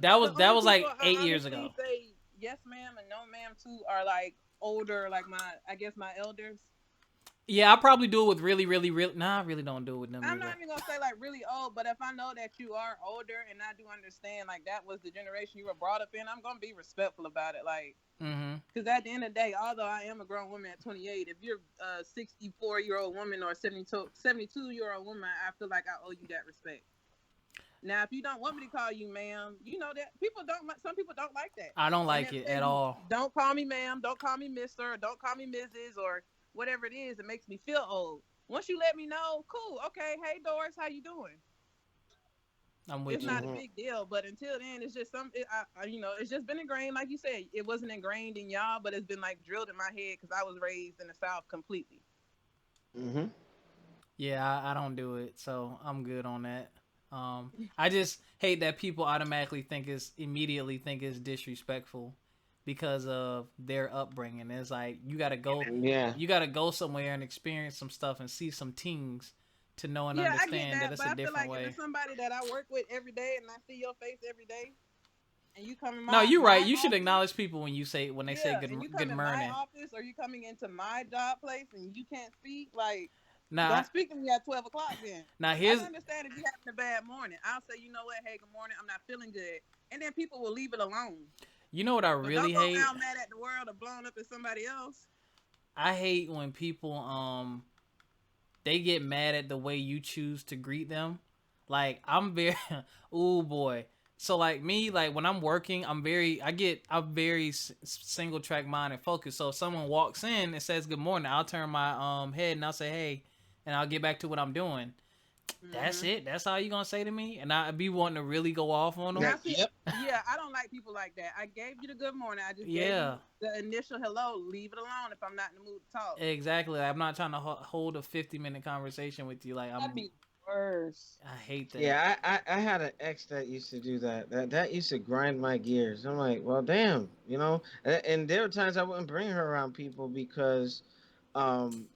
that was The that only was people like I 8 years honestly ago. say yes, ma'am, and no, ma'am to are like older, like I guess my elders. Yeah, I probably do it with really, really, really. Nah, I really don't do it with them I'm not either. even gonna say like really old, but if I know that you are older and I do understand like that was the generation you were brought up in, I'm gonna be respectful about it. Like, Mm-hmm. because at the end of the day, although I am a grown woman at 28, if you're a 64-year-old woman or a 72-year-old woman, I feel like I owe you that respect. Now, if you don't want me to call you ma'am, you know that people don't like. Some people don't like that, I don't and like they'll it tell at you, all. "Don't call me ma'am, don't call me Mister, don't call me Mrs. or whatever it is." It makes me feel old. Once you let me know, cool, okay, hey Doris, how you doing? I'm It's with you. not a Mm-hmm. big deal. But until then, it's just it's just been ingrained, like you said. It wasn't ingrained in y'all, but it's been like drilled in my head because I was raised in the South completely. Mm-hmm. Yeah, I don't do it, so I'm good on that. I just hate that people automatically immediately think it's disrespectful because of their upbringing. It's like Yeah. you gotta go somewhere and experience some stuff and see some things to know and Yeah, I get understand that that, it's but a I feel different like if way. it's somebody that I work with every day and I see your face every day, and you come in No, you're right. my You should office, acknowledge people when they say yeah, and you good come in my morning. office or you coming into my job place and you can't speak, like, Now, don't speak to me at 12 o'clock. Then now I can here's understand if you having a bad morning. I'll say, you know what, hey, good morning, I'm not feeling good, and then people will leave it alone. you know what I But really don't go hate. around mad at the world or blown up at somebody else. I hate when people they get mad at the way you choose to greet them. Like I'm very, oh boy. So like me, like when I'm working, I'm very single track mind and focused. So if someone walks in and says good morning, I'll turn my head and I'll say hey, and I'll get back to what I'm doing. That's Hmm. it. That's all you gonna say to me, and I be wanting to really go off on them. Now, see, Yep. yeah, I don't like people like that. I gave you the good morning. I just gave Yeah, you the initial hello. Leave it alone if I'm not in the mood to talk. exactly. I'm not trying to hold a 50-minute conversation with you. Like That'd be worse. I hate that. Yeah, I had an ex that used to do that. That used to grind my gears. I'm like, well, damn, you know. And there were times I wouldn't bring her around people because, um,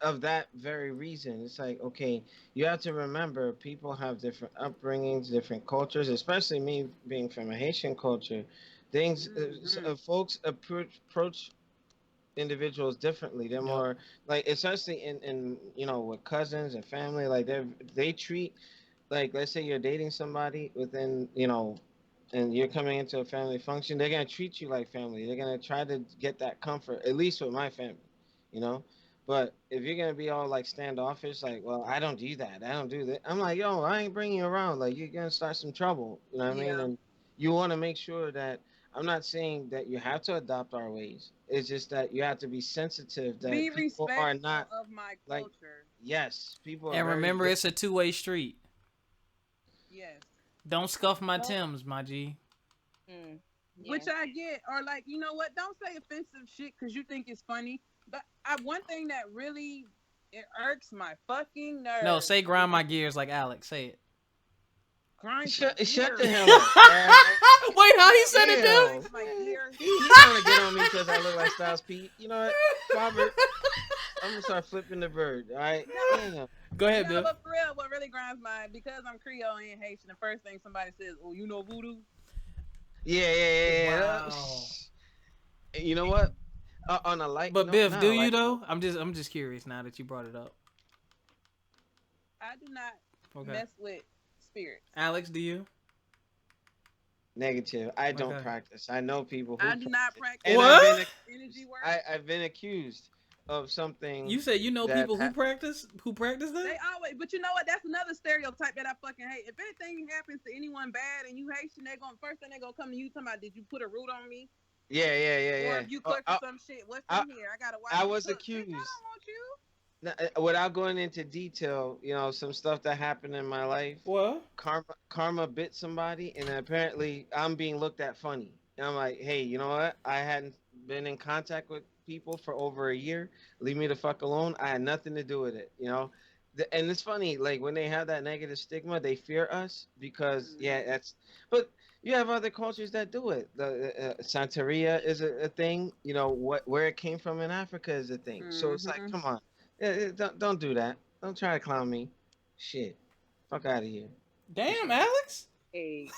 of that very reason. It's like, okay, you have to remember people have different upbringings, different cultures. Especially me being from a Haitian culture, Hmm. folks approach individuals differently. They're Yep. more like, especially in with cousins and family. Like they treat, like, let's say you're dating somebody within, and you're coming into a family function, they're gonna treat you like family. They're gonna try to get that comfort, at least with my family, you know. But if you're gonna be all like standoffish, like, well, I don't do that, I don't do that, I'm like, yo, I ain't bringing you around. Like, you're gonna start some trouble, you know what I mean? Yeah. And you want to make sure that, I'm not saying that you have to adopt our ways. It's just that you have to be sensitive that Be people are respectful not of my like, culture. yes, people are And very remember, different. it's a two-way street. Yes. Don't scuff my Don't, Timbs, my G. Mm. Yeah. which I get, or like, you know what? Don't say offensive shit because you think it's funny. But one thing that really it irks my fucking No, nerves say grind my is gears like Alex. Say it. grinds my Shut the gears. hell up. Wait, how he Yeah, said it, Damn, grinds my dude? man. gears. He trying to get on me because I look like Styles Pete. You know what, Robert? I'm gonna start flipping the bird. All right. No, Damn. Go ahead, no, Bill. but for real, what really grinds my because I'm Creole and Haitian. The first thing somebody says, "Oh, you know voodoo." Yeah, yeah, yeah, yeah. Wow. You know what? On a light But note, Biff, not do a you light note. though? I'm just curious now that you brought it up. I do not Okay. mess with spirits. Alex, do you? Negative. I don't Okay. practice. I know people who I do not practice, practice and What? energy work. I've been accused of something You said you know that people who practice They that? always, but you know what? That's another stereotype that I fucking hate. If anything happens to anyone bad and you Haitian, they going first thing they gonna come to you talking about, did you put a root on me? yeah, yeah, yeah, Or yeah. if you cook or some shit, what's I, in here? I gotta watch I you was cook. Bitch, I accused. don't want you. Without going into detail, some stuff that happened in my life. What? Karma bit somebody, and apparently I'm being looked at funny. And I'm like, hey, you know what? I hadn't been in contact with people for over a year. Leave me the fuck alone. I had nothing to do with it. And it's funny, like when they have that negative stigma, they fear us because yeah, that's. But you have other cultures that do it. The Santeria is a thing. Where it came from in Africa is a thing. So it's like, Mm-hmm. come on, don't do that. Don't try to clown me. Shit, fuck out of here. Damn, Alex. Hey,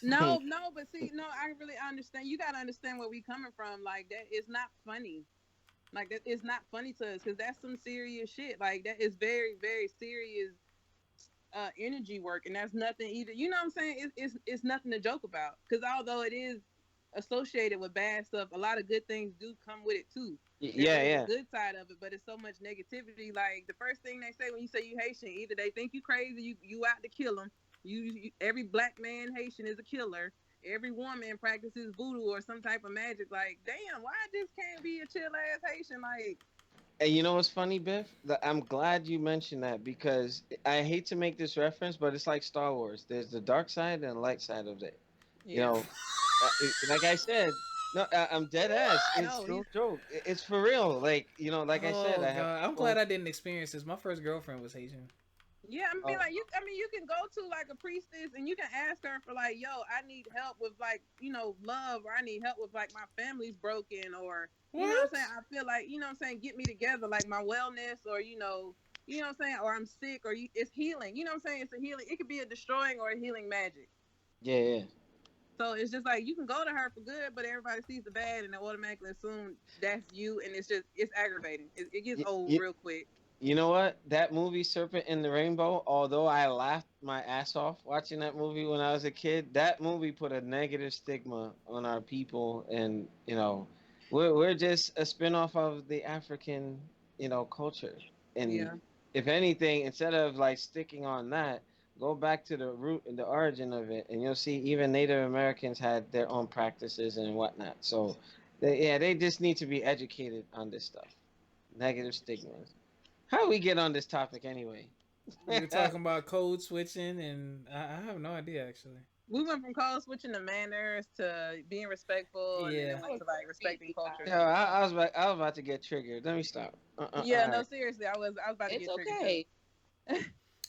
No, no, but see, no, I really understand. You gotta understand where we coming from. Like that is not funny. Like that is not funny to us because that's some serious shit. Like that is very, very serious energy work, and that's nothing either. You know what I'm saying? It's nothing to joke about. Because although it is associated with bad stuff, a lot of good things do come with it too. Yeah, There is yeah. a good side of it, but it's so much negativity. Like the first thing they say when you say you Haitian, either they think you crazy, you out to kill them. Every black man Haitian is a killer. Every woman practices voodoo or some type of magic. Like, damn, why I just can't be a chill ass Haitian? Like, And you know what's funny, Biff? I'm glad you mentioned that because I hate to make this reference, but it's like Star Wars. There's the dark side and the light side of it. You yeah, know, like I said, no, I'm dead ass. It's no, no joke. It's for real. Like like I said, Oh I have god, I'm glad people. I didn't experience this. My first girlfriend was Haitian. yeah. I mean, Oh, like you. I mean, you can go to like a priestess and you can ask her for like, yo, I need help with like love, or I need help with like my family's broken, or you know what What? I'm saying. I feel like you know what I'm saying. Get me together, like my wellness, or you know what I'm saying, or I'm sick, or it's healing. You know what I'm saying. It's a healing. It could be a destroying or a healing magic. yeah, yeah. So it's just like you can go to her for good, but everybody sees the bad and they automatically assume that's you, and it's aggravating. It gets You, old you, real quick. you know what? That movie, Serpent in the Rainbow, although I laughed my ass off watching that movie when I was a kid, that movie put a negative stigma on our people. And, we're just a spinoff of the African, culture. And Yeah. if anything, instead of like sticking on that, go back to the root and the origin of it. And you'll see even Native Americans had their own practices and whatnot. So, they just need to be educated on this stuff. Negative stigmas. How do we get on this topic anyway? We were talking about code switching, and I have no idea actually. We went from code switching to manners to being respectful, and then Yeah. it went to like respecting culture. Yeah, I was about to get triggered. Let me stop. Yeah, All no, right. seriously, I was about to it's get triggered too. okay.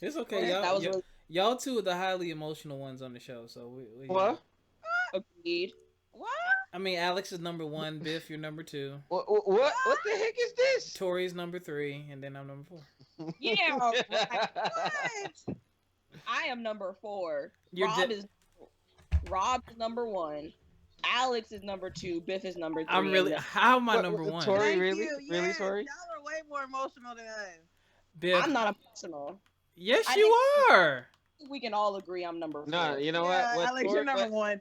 It's okay, That was really y'all two are the highly emotional ones on the show. So What? agreed. What? I mean, Alex is number one. Biff, you're number two. What the heck is this? Tori's number three, and then I'm number four. Yeah, right. What? I am number 4. You're Rob is number 1. Alex is number 2. Biff is number 3. I'm really. and How am I What, number one? Tori, Thank really? you. Really, Yes, Tori? y'all are way more emotional than us. Biff. I'm not emotional. Yes, I you think- are. We can all agree I'm number 4. No, you know Yeah, what? Alex, Tori- you're number one.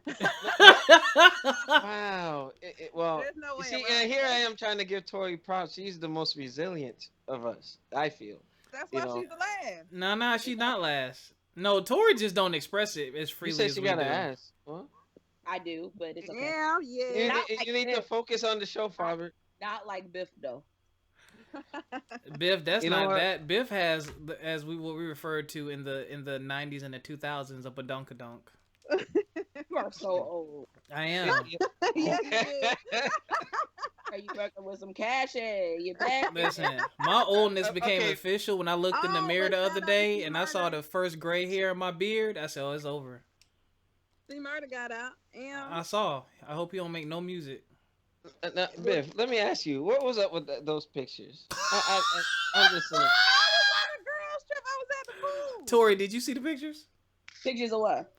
Wow. Well, There's no you way see, around and here it. I am trying to give Tori props. She's the most resilient of us, I feel. That's You why know. she's the last. Nah, she's not last. No, Tori just don't express it as You freely said as she we got do. an ass. What? I do, but it's okay. Yeah, yeah. Not You like need to Biff. focus on the show, Father. Not like Biff though. Biff, that's You know not what? that. Biff has, as what we referred to in the '90s and the 2000s, a badunkadunk. You are so old. I am. Yes, it is. Are you working with some cash? You back? Listen, my oldness became Okay. official when I looked in the Oh, mirror but the shout other out to day T and I saw Murder. the first gray hair in my beard. I said, "Oh, it's over." See, murder got out. Yeah. I saw. I hope you don't make no music. Now, Biff, let me ask you, what was up with those pictures? I'm just saying. I was on a girls trip. I was at the pool. Tori, did you see the pictures? Pictures of what?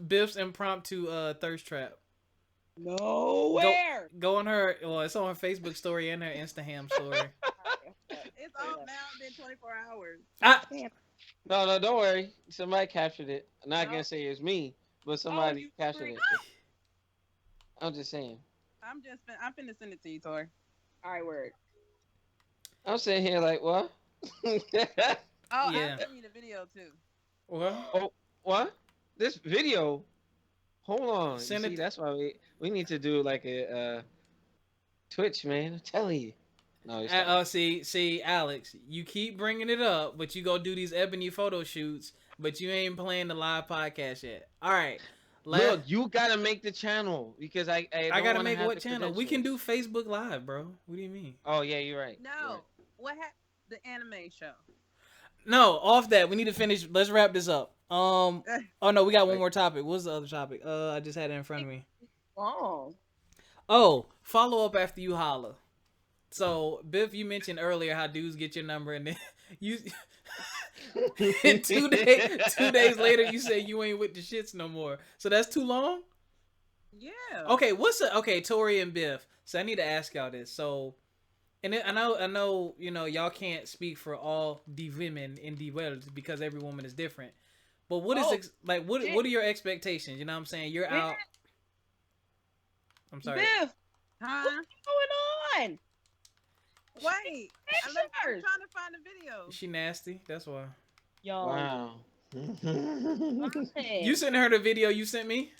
Biff's impromptu thirst trap. Nowhere. Go on her. Well, it's on her Facebook story and her Instagram story. It's off now. It's been 24 hours. Ah, No, don't worry. Somebody captured it. I'm not No. gonna say it's me, but somebody you captured freak. it. I'm just saying. I'm finna send it to you, Tori. All right, word. I'm sitting here like, what? Oh, Yeah. I'll send you the video too. well, What? This video? Hold on. Send You see, it- that's why we need to do like a Twitch, man. I'm telling you. No, it's see, Alex, you keep bringing it up, but you go do these ebony photo shoots, but you ain't playing the live podcast yet. All right. Look, you gotta make the channel because I I don't gotta want to make have what the channel? We can do credentials. Facebook Live, bro. What do you mean? Oh yeah, you're right. You're No. right. What happened? The anime show. No, off that. We need to finish. Let's wrap this up. Oh no, we got one Wait. more topic. What's the other topic? I just had it in front of me. Oh. Oh, follow up after you holla. So, Biff, you mentioned earlier how dudes get your number and then you. And 2 days later, you say you ain't with the shits no more. So that's too long. Yeah. Okay, okay, Tori and Biff. So I need to ask y'all this. So, and I know, y'all can't speak for all the women in the world because every woman is different. But what is what are your expectations? You know what I'm saying? You're out. I'm sorry. Biff, Huh? what's going on? Wait. I'm trying to find the video. She nasty. That's why. Yo. Wow. You sent her the video you sent me?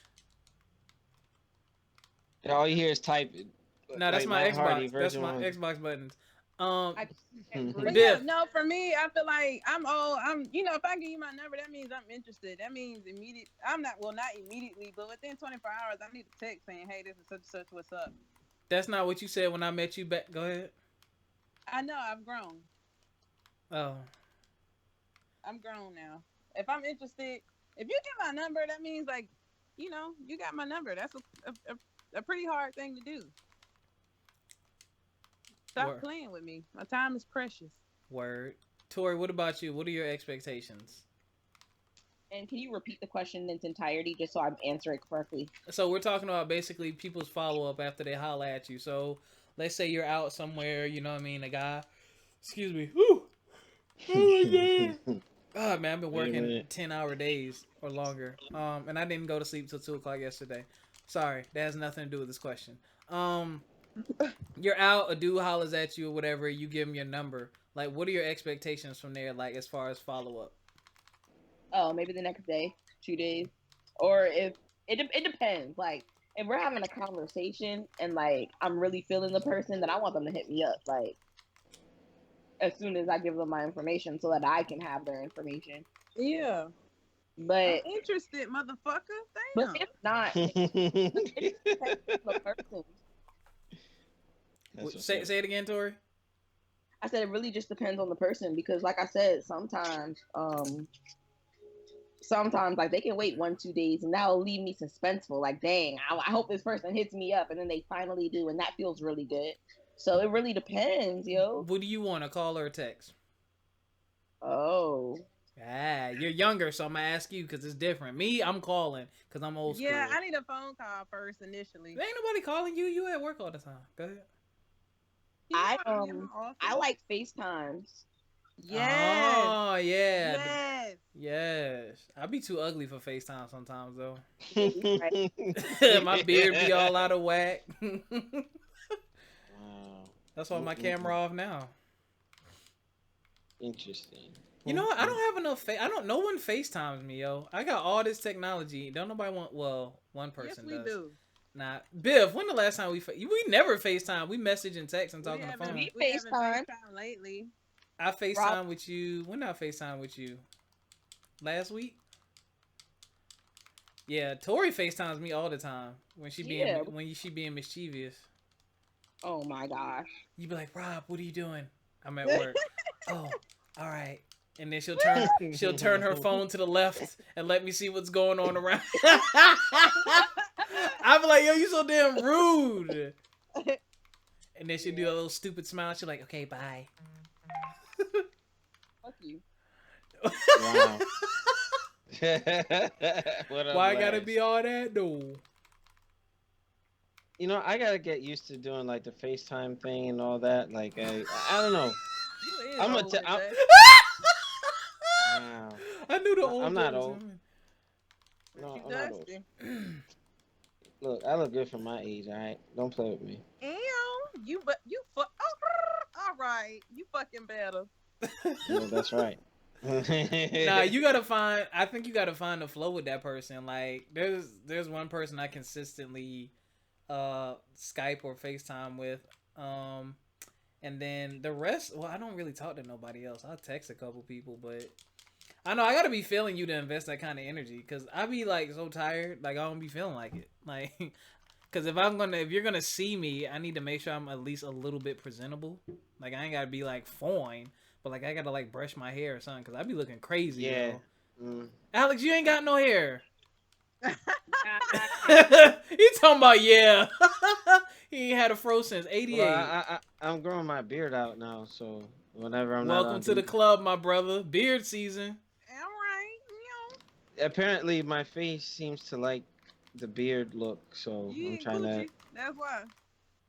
All you hear is typing. No, that's Like my Matt Hardy, Xbox. That's version my one. Xbox buttons. I But Biff. yeah, no, for me, I feel like I'm if I give you my number, that means I'm interested. That means immediate. I'm not immediately, but within 24 hours, I need a text saying, hey, this is such and such, what's up? That's not what you said when I met you back. Go ahead. I know, I've grown. Oh. I'm grown now. If I'm interested, if you get my number, that means like, you got my number. That's a pretty hard thing to do. Stop Word. playing with me. My time is precious. Word. Tori, what about you? What are your expectations? And can you repeat the question in its entirety just so I'm answering correctly? So we're talking about basically people's follow up after they holla at you. So let's say you're out somewhere, you know what I mean, a guy. Excuse me. Whew. Oh my god. God, man, I've been working 10-hour days or longer. And I didn't go to sleep till 2 o'clock yesterday. Sorry, that has nothing to do with this question. You're out, a dude hollers at you or whatever, you give him your number. Like, what are your expectations from there, like, as far as follow up? Oh, maybe the next day, 2 days, or if it depends. Like, if we're having a conversation and like I'm really feeling the person, then I want them to hit me up like as soon as I give them my information so that I can have their information. Yeah. But I'm interested, motherfucker. but Damn. if not, it depends on the person. Say it again, Tori. I said it really just depends on the person because, like I said, sometimes like they can wait 1-2 days and that'll leave me suspenseful. Like, dang, I hope this person hits me up, and then they finally do, and that feels really good. So it really depends, yo. What do you want, a call or a text? Oh. Ah, you're younger, so I'm gonna ask you because it's different. Me, I'm calling because I'm old school. Yeah, I need a phone call first initially. There ain't nobody calling you. You at work all the time. Go ahead. I like FaceTimes. Yes. Oh yeah. Yes. Yes. I be too ugly for FaceTime sometimes though. Right. My beard be all out of whack. Wow. That's why my camera off now. Interesting. You know what? I don't have enough. No one FaceTimes me, yo. I got all this technology. Don't nobody want. Well, one person Yes, we does. do. Nah, Biff. When the last time we never FaceTime. We message and text and talk on the phone. We haven't FaceTime. lately. I FaceTime with you. When did I FaceTime with you? Last week. Yeah, Tori FaceTimes me all the time when she being mischievous. Oh my gosh. You be like, Rob, what are you doing? I'm at work. Oh, all right. And then she'll turn her phone to the left and let me see what's going on around. I be like, yo, you so damn rude. And then she'll do a little stupid smile. She's like, okay, bye. Fuck you. Wow. Why I gotta be all that though? You know, I gotta get used to doing like the FaceTime thing and all that. Like, I don't know. I'm gonna tell. Wow. I knew the old. I'm not days, old. man. No, You I'm not old. dusty. Look, I look good for my age. All right, don't play with me. Ew, you fuck. All right, you fucking better. Yeah, that's right. Nah, you gotta find. I think you gotta find the flow with that person. Like, there's one person I consistently Skype or FaceTime with. And then the rest, well, I don't really talk to nobody else. I'll text a couple people, but I know I gotta be feeling you to invest that kind of energy, because I be like so tired, like I don't be feeling like it, like, because if you're gonna see me, I need to make sure I'm at least a little bit presentable. Like I ain't gotta be like fine, but like I gotta like brush my hair or something, because I be looking crazy. Yeah. Alex, you ain't got no hair. He talking about yeah. He ain't had a fro since '88. Well, I'm growing my beard out now, so whenever I'm Welcome to the club, my brother. Beard season. All right, Apparently, my face seems to like the beard look, so you I'm ain't trying coochie. to. That's why.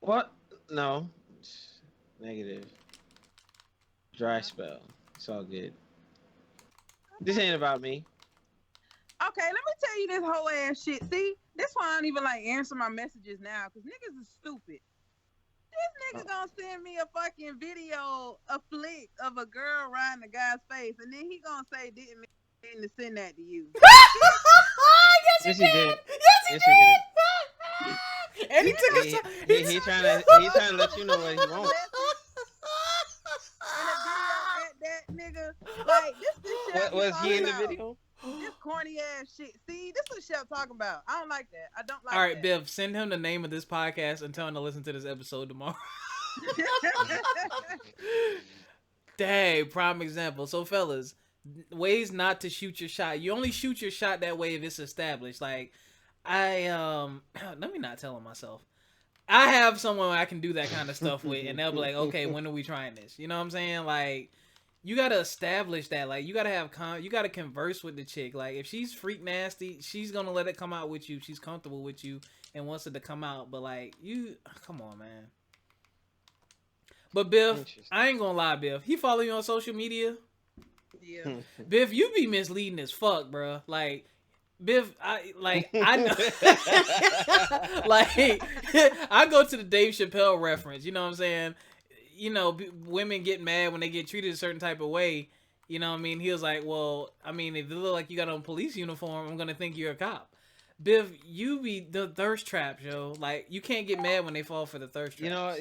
What? No, it's negative. Dry spell. It's all good. This ain't about me. Okay, let me tell you this whole ass shit. See, that's why I don't even like answer my messages now, because niggas is stupid. This nigga gonna send me a fucking video, a flick of a girl riding a guy's face, and then he gonna say, didn't mean to send that to you. Yes, he did. Yes, he did. And he took his time. He trying to let you know what he wants. In a video at that nigga, like this shit. What was he in the video? This corny ass shit. See, this is shit I'm talking about. I don't like that. I don't like All right, that. Biv, send him the name of this podcast and tell him to listen to this episode tomorrow. Dang, prime example. So, fellas, ways not to shoot your shot. You only shoot your shot that way if it's established. Like, let me not tell him myself. I have someone I can do that kind of stuff with, and they'll be like, okay, when are we trying this? You know what I'm saying? Like, you gotta establish that. Like, you gotta have you gotta converse with the chick. Like, if she's freak nasty, she's gonna let it come out with you. She's comfortable with you and wants it to come out. But like, come on, man. But Biff, I ain't gonna lie, Biff. He follow you on social media. Yeah. Biff, you be misleading as fuck, bro. Like, Biff, I know, like, I go to the Dave Chappelle reference. You know what I'm saying? You know, women get mad when they get treated a certain type of way. You know what I mean? He was like, well, I mean, if you look like you got on a police uniform, I'm going to think you're a cop. Biff, you be the thirst trap, yo. Like, you can't get mad when they fall for the thirst traps. You know,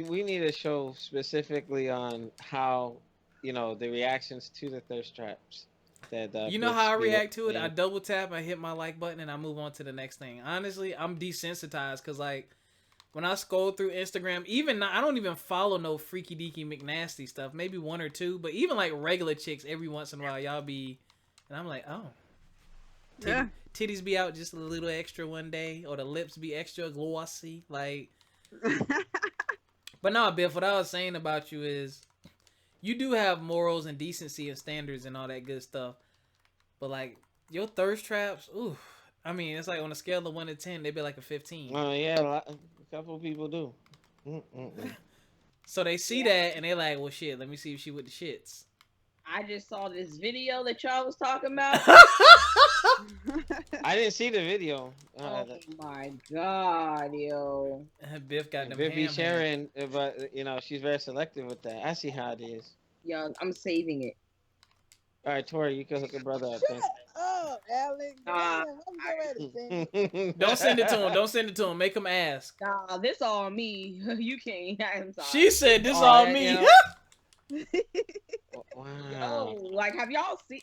we need a show specifically on how, you know, the reactions to the thirst traps. You know how I react to it? I double tap, I hit my like button, and I move on to the next thing. Honestly, I'm desensitized because, like, when I scroll through Instagram, even I don't even follow no freaky deaky McNasty stuff. Maybe one or two, but even like regular chicks, every once in a while, y'all be, and I'm like, oh, Yeah. titties be out just a little extra one day, or the lips be extra glossy, like. But no, Biff, what I was saying about you is, you do have morals and decency and standards and all that good stuff, but like your thirst traps, ooh. I mean, it's like on a scale of 1 to 10, they'd be like a 15. Oh yeah, a couple people do. So they see that and they're like, well, shit, let me see if she with the shits. I just saw this video that y'all was talking about. I didn't see the video. Oh my god, yo. Biff got them Biff be ham sharing, but you know she's very selective with that. I see how it is. Yo, I'm saving it. All right, Tori, you can hook a brother up. Shut up, Alex. I'm so ready to sing. Don't send it to him. Don't send it to him. Make him ask. Nah, this all me. You can't. I'm sorry. She said this all me. You know. Wow. Yo, like, have y'all seen?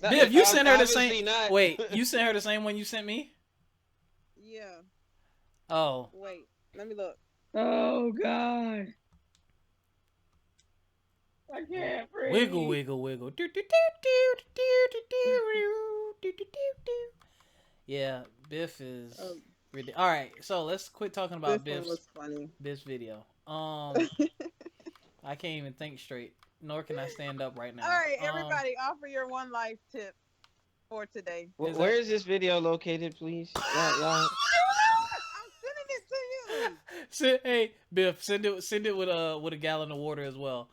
Biff, you sent her the same. Obviously not. Wait, you sent her the same one you sent me? Yeah. Oh. Wait, let me look. Oh god. I can't breathe. Wiggle, wiggle, wiggle. Yeah, Biff is. All right, so let's quit talking about This one Biff's was funny. video. I can't even think straight, nor can I stand up right now. All right, everybody, offer your one life tip for today. Where is this video located, please? Y'all- I'm sending it to you. Hey, Biff, send it with a gallon of water as well.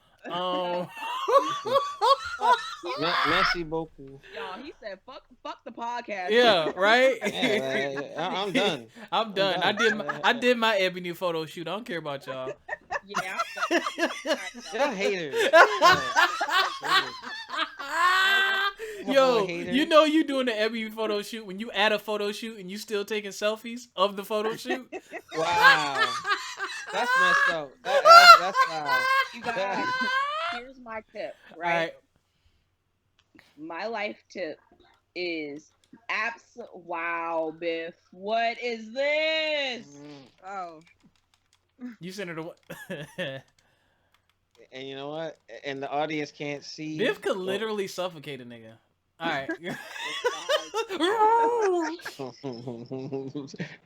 Merci beaucoup. Y'all, he said, fuck the podcast. Yeah, right. Yeah, I'm done. I'm done. I did my ebony photo shoot. I don't care about y'all. Yeah. Y'all haters. Yo, you know you doing the ebony photo shoot when you add a photo shoot and you still taking selfies of the photo shoot. Wow. That's messed up. That's foul. You guys, here's my tip, All right? right. My life tip is wow, Biff. What is this? Oh, You sent her to. And you know what? And the audience can't see. Biff could literally suffocate a nigga. All right.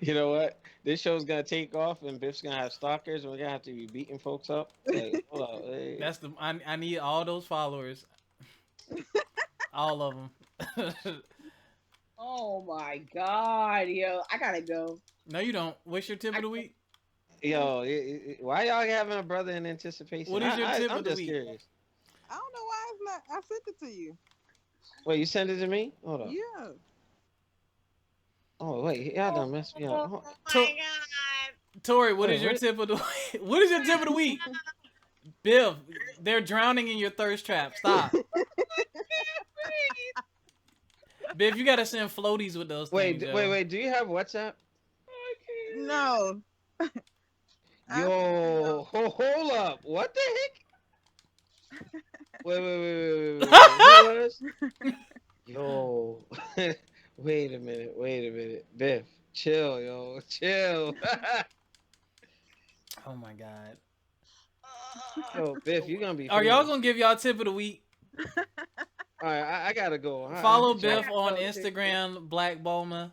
You know what? This show's gonna take off, and Biff's gonna have stalkers, and we're gonna have to be beating folks up. Like, hold up, hey. That's the. I need all those followers. All of them. Oh my god, yo. I gotta go. No, you don't. What's your tip of the week? Yo, why y'all having a brother in anticipation? What is your tip I'm of the just week? curious. I don't know why it's not. I sent it to you. Wait, you sent it to me? Hold on. Yeah. Oh wait, y'all done messed me up. Oh To- my god. Tori, what Wait, is your what? tip of the week? What is your tip of the week? Bill, they're drowning in your thirst trap. Stop. Biff, you gotta send floaties with those Wait, things. wait. Do you have WhatsApp? No. Yo, hold up. What the heck? Wait. Who was? Yo. Wait a minute. Biff, chill, yo. Chill. Oh my god. Yo, Biff, you gonna be Are y'all famous. gonna give y'all tip of the week? All right, I gotta go. All right, Follow ciao. Biff on Instagram, Black Boma.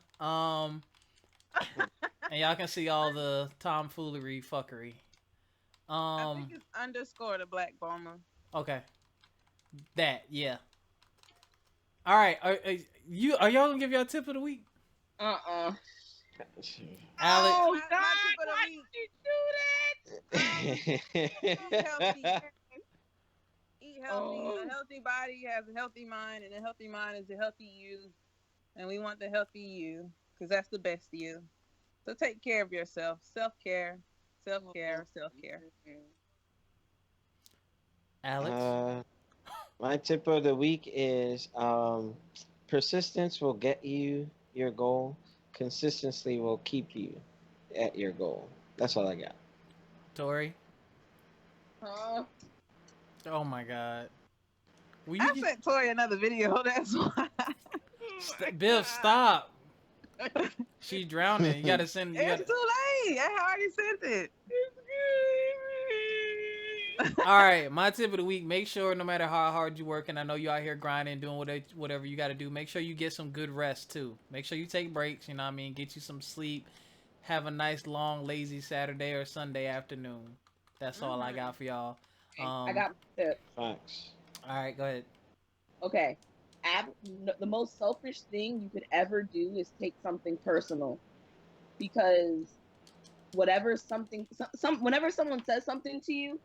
And y'all can see all the tomfoolery fuckery. I think it's underscore the Black Bomber. Okay. That, yeah. All right. Are y'all gonna give y'all tip of the week? Uh-uh. Alex. Oh my god, tip of the why week. did you do that? Healthy. Eat healthy. Oh. A healthy body has a healthy mind, and a healthy mind is a healthy you. And we want the healthy you, because that's the best you. So take care of yourself. Self-care. Alex. My tip of the week is persistence will get you your goal. Consistency will keep you at your goal. That's all I got. Tori. Huh? Oh my god. Will I you sent Tori another video. That's why. Biff, stop. She's drowning. You gotta send. It's too late. I already sent it. All right, my tip of the week: make sure no matter how hard you're working, I know you out here grinding, doing whatever you got to do. Make sure you get some good rest too. Make sure you take breaks. You know what I mean? Get you some sleep. Have a nice long lazy Saturday or Sunday afternoon. That's all I got for y'all. I got my tip. Thanks. All right, go ahead. Okay. The most selfish thing you could ever do is take something personal, because whenever someone says something to you,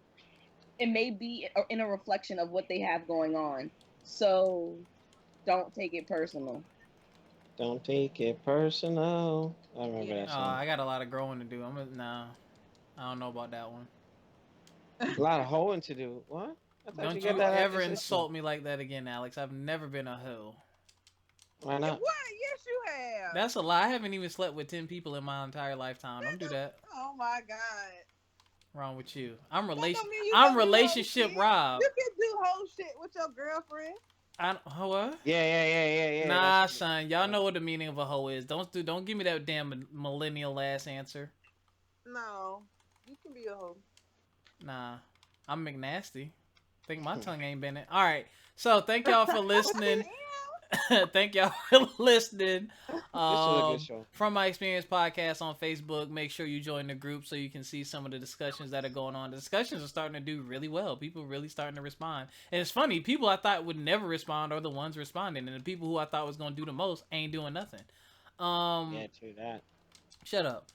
it may be in a reflection of what they have going on. So don't take it personal. Don't take it personal. I remember that song. I got a lot of growing to do. I don't know about that one. A lot of hoeing to do. What? I thought Don't you got that ever after insult me like that again, Alex. I've never been a hoe. Why not? What? Yes, you have. That's a lie. I haven't even slept with 10 people in my entire lifetime. Don't do that. Oh my god. Wrong with you. I'm That don't mean you I'm don't do relationship whole shit. Rob. You can do whole shit with your girlfriend. What? Yeah. Nah, That's- son. Y'all know what the meaning of a hoe is. Don't give me that damn millennial ass answer. No, you can be a hoe. Nah, I'm McNasty. Think my tongue ain't been it. All right. So thank y'all for listening. Thank y'all for listening. This was a good show. From My Experience Podcast on Facebook. Make sure you join the group so you can see some of the discussions that are going on. The discussions are starting to do really well. People really starting to respond. And it's funny, people I thought would never respond are the ones responding. And the people who I thought was going to do the most ain't doing nothing. Yeah, true that. Shut up.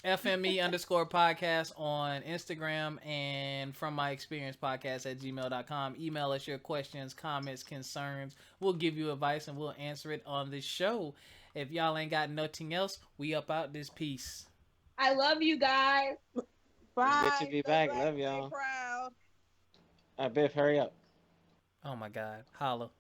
FME_podcast on Instagram, and From My Experience Podcast at gmail.com. Email us your questions, comments, concerns. We'll give you advice and we'll answer it on this show. If y'all ain't got nothing else, we up out this piece. I love you guys. Bye. Good to be back. Love y'all. Stay proud. All right, Biff, hurry up. Oh my God. Holla.